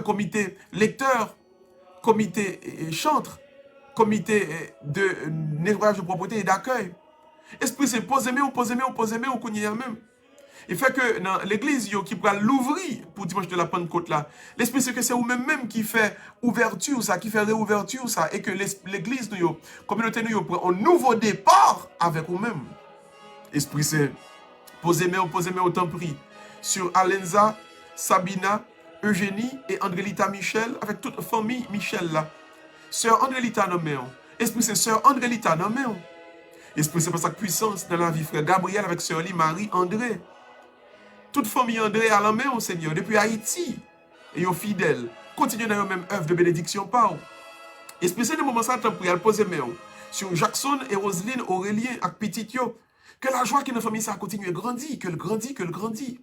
comité lecteur, comité chantre, comité de nettoyage de propreté et d'accueil. Esprit Saint, posez-moi ou qu'on y a même. Il fait que dans l'église qui va l'ouvrir pour dimanche de la Pentecôte là, l'Esprit Saint que c'est vous-même qui fait ouverture ça, qui fait réouverture ça, et que l'église nous, communauté nous, prend un nouveau départ avec vous-même. Esprit Saint, posez-moi autant pris sur Alenza, Sabina, Eugénie et Andrélita Michel, avec toute famille Michel là. Sœur Andrélita nommée. Esprit Saint, Sœur Andrélita nommée. Esprit Saint, pour sa puissance dans la vie, frère Gabriel avec Sœur Lee, Marie, André. Toute famille André à la main, au Seigneur, depuis Haïti, et aux fidèles, continuez dans la même œuvre de bénédiction par vous. Esprit Saint, de moment ça, tant prier, poser main sur Jackson et Roselyne, Aurélien, et Petit Yo. Que la joie qui dans la famille ça continue à grandir, que le grandit.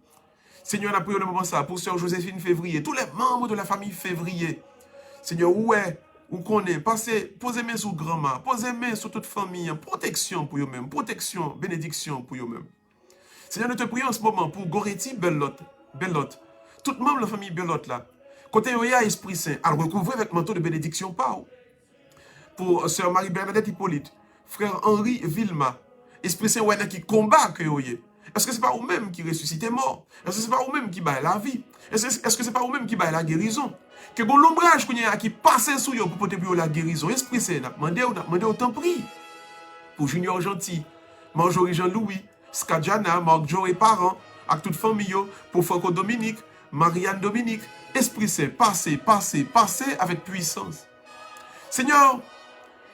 Seigneur, on a prié au moment ça pour Sœur Joséphine Février, tous les membres de la famille Février. Seigneur, où qu'on est, posez main sur grand-mère, posez main sur toute famille, protection pour eux-mêmes, protection, bénédiction pour eux-mêmes. Seigneur, nous te prions en ce moment pour Goretti Bellotte, tout membre de la famille Bellotte là, côté où il y a Esprit Saint, à le recouvrir avec manteau de bénédiction par vous. Pour Sœur Marie-Bernadette Hippolyte, frère Henri Vilma, Esprit Saint qui combat que vous avez. Est-ce que ce n'est pas vous-même qui ressuscitez mort? Est-ce que ce n'est pas vous-même qui baille la vie? Est-ce que ce n'est pas vous-même qui baille la guérison? Que bon l'ombrage qui passe sous vous pour porter la guérison. Esprit Saint, on a demandé autant prix. Pour Junior Gentil, Marjorie Jean-Louis, Skadjana, Marc Joe et parents, avec toute famille, pour Franco Dominique, Marianne Dominique, Esprit Saint, passez avec puissance. Seigneur,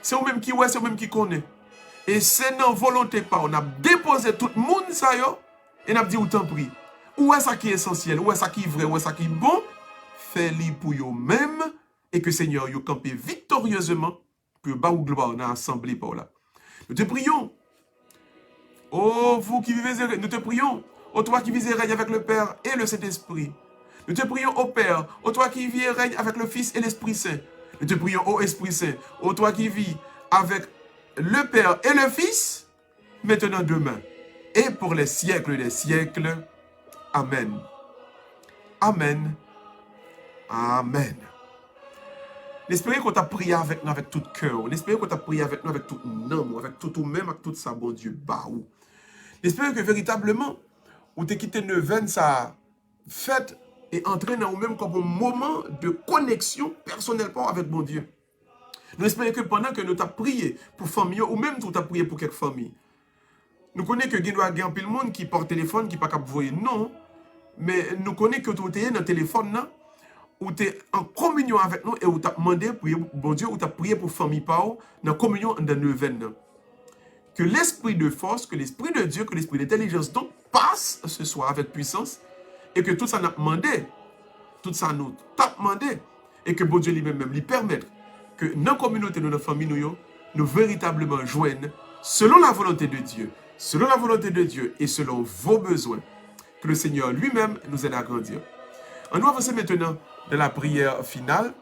c'est vous-même qui c'est vous-même qui connaît. Et c'est non volonté pas. On a déposé tout le monde ça yo, et on a dit autant prie. Où est ça qui est essentiel, où est ça qui est vrai, où est ça qui est bon, fais-le pour vous-même et que Seigneur vous campez victorieusement pour bas ou gloire dans l'assemblée par là. Nous te prions. Oh, vous qui vivez, nous te prions. Oh, toi qui vis et règne avec le Père et le Saint-Esprit. Nous te prions, ô Père. Oh, toi qui vis et règne avec le Fils et l'Esprit Saint. Nous te prions, ô Esprit Saint. Oh, toi qui vis avec le Père et le Fils, maintenant demain. Et pour les siècles des siècles. Amen. Amen. Amen. N'espérez qu'on t'a prié avec nous avec tout cœur. N'espérez qu'on t'a prié avec nous avec tout nom, avec tout même, avec tout ça, bon Dieu, baou. J'espère que véritablement, vous t'es quitté Neuvaine, ça fait et entré dans vous-même comme un moment de connexion personnelle avec bon Dieu. Nous espérons que pendant que nous t'avons prié pour famille, ou même nous t'avons prié pour quelques familles, nous connaissons que il y a un peu de monde qui porte téléphone, qui n'est pas capable de voir, non. Mais nous connaissons que tu es dans le téléphone, non, ou tu es en communion avec nous et où tu as demandé, bon Dieu, ou tu as prié pour famille, dans la communion de Neuvaine. Que l'esprit de force, que l'esprit de Dieu, que l'esprit d'intelligence donc passe ce soir avec puissance et que tout ça n'a demandé, tout ça nous t'a demandé et que bon Dieu lui-même lui permette que dans la communauté, dans la famille, nous véritablement joignent selon la volonté de Dieu et selon vos besoins. Que le Seigneur lui-même nous aide à grandir. On nous avancer maintenant dans la prière finale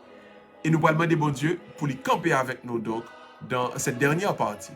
et nous allons demander bon Dieu pour lui camper avec nous donc dans cette dernière partie.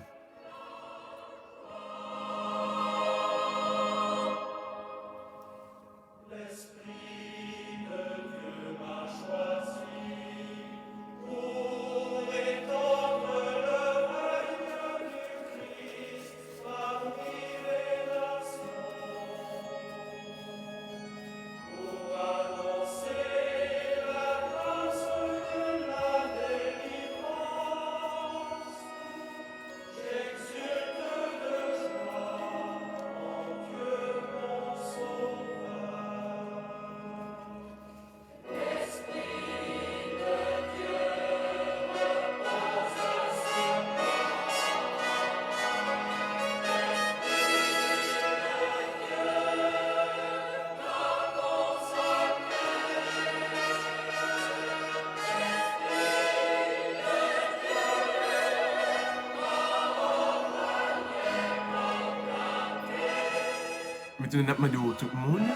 Maintenant, nous demandons à tout le monde,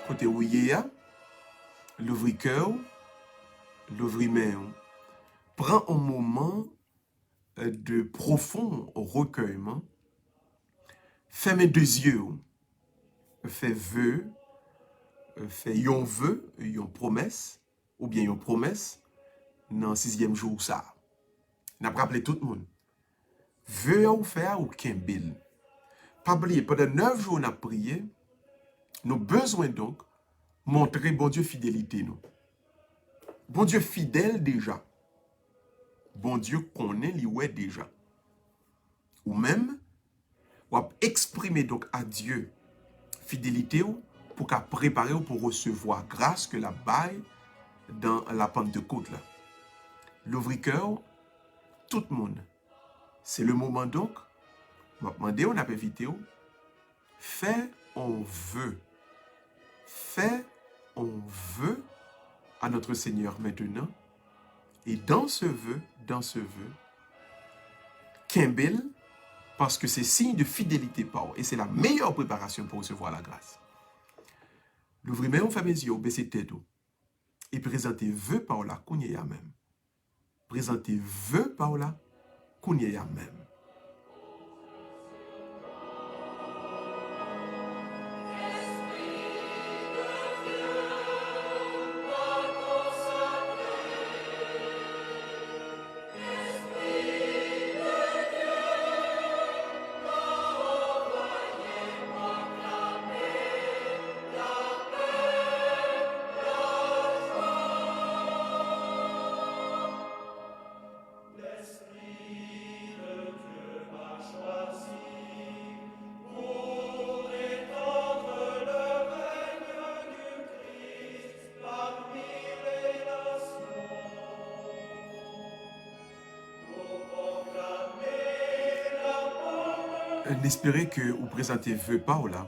côté où il y a, l'ouvrir cœur, l'ouvrir main. Prends un moment de profond recueillement. Fermez deux yeux. Fais vœu, fais yon vœu, yon promesse, ou bien yon promesse, dans le 6e jour ça. N'a pas rappelé tout le monde. Veuillez ou faire ou Kimbel. Pas oublier, pendant 9 jours, on a prié. Nous avons besoin donc montrer bon Dieu fidélité. Nous. Bon Dieu fidèle déjà. Bon Dieu connaît lui ouais déjà. Ou même, on va exprimer donc à Dieu fidélité pour qu'à préparer ou pour recevoir grâce que la baille dans la Pentecôte là. L'ouvre-cœur, tout le monde. C'est le moment donc, on va demander, on a invité, fais on veut. Fais on veut à notre Seigneur maintenant. Et dans ce vœu, Kimbel, parce que c'est signe de fidélité par et c'est la meilleure préparation pour recevoir la grâce. L'ouvrir, on fait mes yeux, baisser tête et présenter vœu par là, qu'on y a même. Présenter vœu par là, qu'on y a même. N'espérez que vous présentez vœu pas là.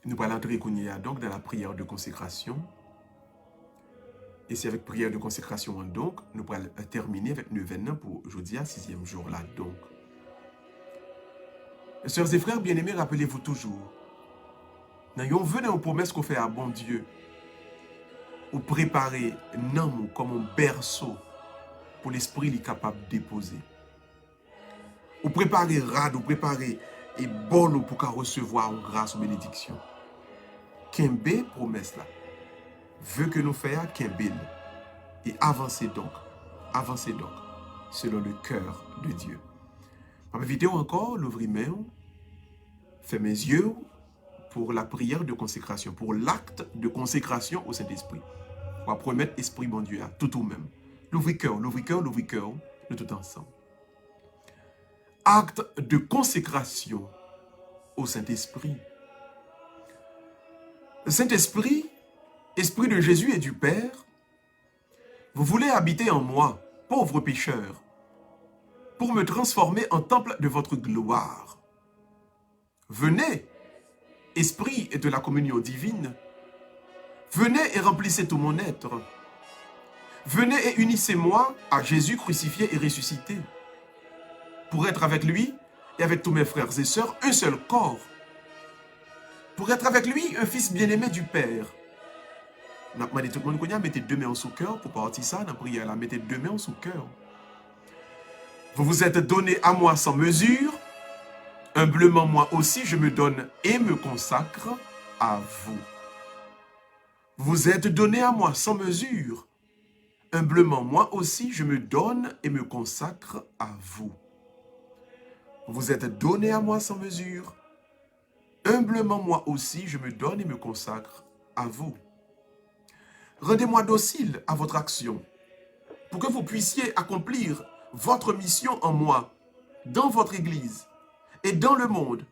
Nous allons entrer donc dans la prière de consécration. Et c'est avec prière de consécration donc, nous allons terminer avec le venin pour aujourd'hui, 6e jour là donc. Sœurs et frères bien-aimés, rappelez-vous toujours, nous venons dans une promesse qu'on fait à bon Dieu, ou préparer nous comme un berceau pour l'esprit qui est capable de déposer. Ou préparer rad, ou préparer et bon pour qu'à recevoir une grâce ou bénédiction. Kembe promesse là. Veut que nous fassions Kembe. Et avancez donc, selon le cœur de Dieu. Ma vidéo encore, l'ouvrir main, fait mes yeux pour la prière de consécration, pour l'acte de consécration au Saint-Esprit. On va promettre Esprit bon Dieu à tout ou même. L'ouvrir-cœur, de tout ensemble. Acte de consécration au Saint-Esprit. Le Saint-Esprit, Esprit de Jésus et du Père, vous voulez habiter en moi, pauvre pécheur, pour me transformer en temple de votre gloire. Venez, Esprit de la communion divine, venez et remplissez tout mon être. Venez et unissez-moi à Jésus crucifié et ressuscité, pour être avec lui et avec tous mes frères et sœurs, un seul corps. Pour être avec lui, un fils bien-aimé du Père. Nous avons demandé tout le monde, mettez 2 mains sous cœur pour partir ça, dans la prière, là, mettez 2 mains sous cœur. Vous vous êtes donné à moi sans mesure, humblement moi aussi je me donne et me consacre à vous. Vous vous êtes donné à moi sans mesure, humblement moi aussi je me donne et me consacre à vous. Vous êtes donné à moi sans mesure. Humblement moi aussi, je me donne et me consacre à vous. Rendez-moi docile à votre action, pour que vous puissiez accomplir votre mission en moi, dans votre Église et dans le monde,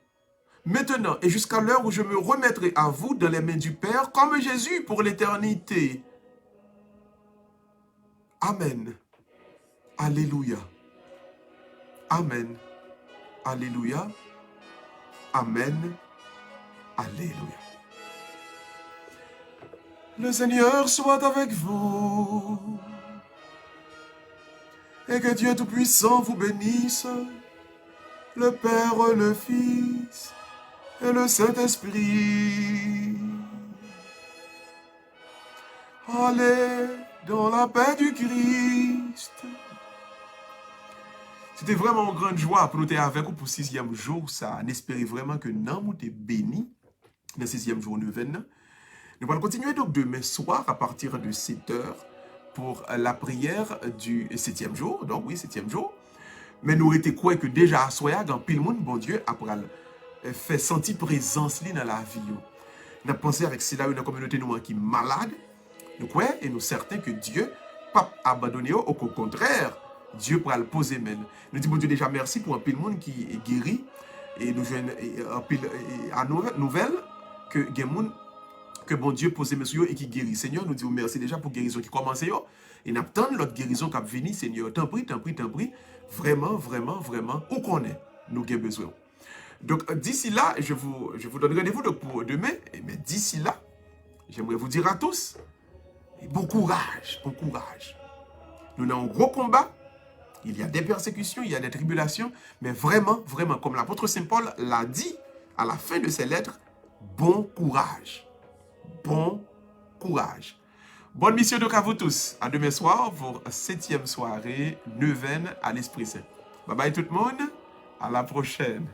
maintenant et jusqu'à l'heure où je me remettrai à vous dans les mains du Père, comme Jésus pour l'éternité. Amen. Alléluia. Amen. Alléluia. Amen. Alléluia. Le Seigneur soit avec vous. Et que Dieu Tout-Puissant vous bénisse, le Père, le Fils et le Saint-Esprit. Allez dans la paix du Christ. C'était vraiment une grande joie pour nous être avec vous pour le 6e jour. Ça, on espère vraiment que nous sommes bénis dans le 6e jour de Neuvaine. Nous allons continuer donc demain soir à partir de 7h pour la prière du 7e jour. Donc oui, 7e jour. Mais nous étions quoi que déjà à soya, dans pile monde, bon Dieu, après fait sentir présence dans la vie. Nous avons pensé avec cela, une communauté nous qui est malade. Nous croyons et nous certains que Dieu pas abandonné, au contraire, Dieu pourra le poser main. Nous disons bon Dieu déjà merci pour un pile monde qui est guéri et nous jouons un pile à nouvelle que que bon Dieu pose mes sur et qui guérit. Seigneur, nous disons merci déjà pour guérison qui commence et nous attendons l'autre guérison qui va venir. Seigneur, t'en prie. Vraiment, où qu'on est, nous avons besoin. Donc d'ici là, je vous donne rendez-vous pour demain. Mais d'ici là, j'aimerais vous dire à tous, bon courage. Nous avons un gros combat. Il y a des persécutions, il y a des tribulations, mais vraiment, comme l'apôtre Saint Paul l'a dit à la fin de ses lettres, bon courage. Bonne mission donc à vous tous. À demain soir pour 7e soirée neuvaine à l'Esprit Saint. Bye bye tout le monde. À la prochaine.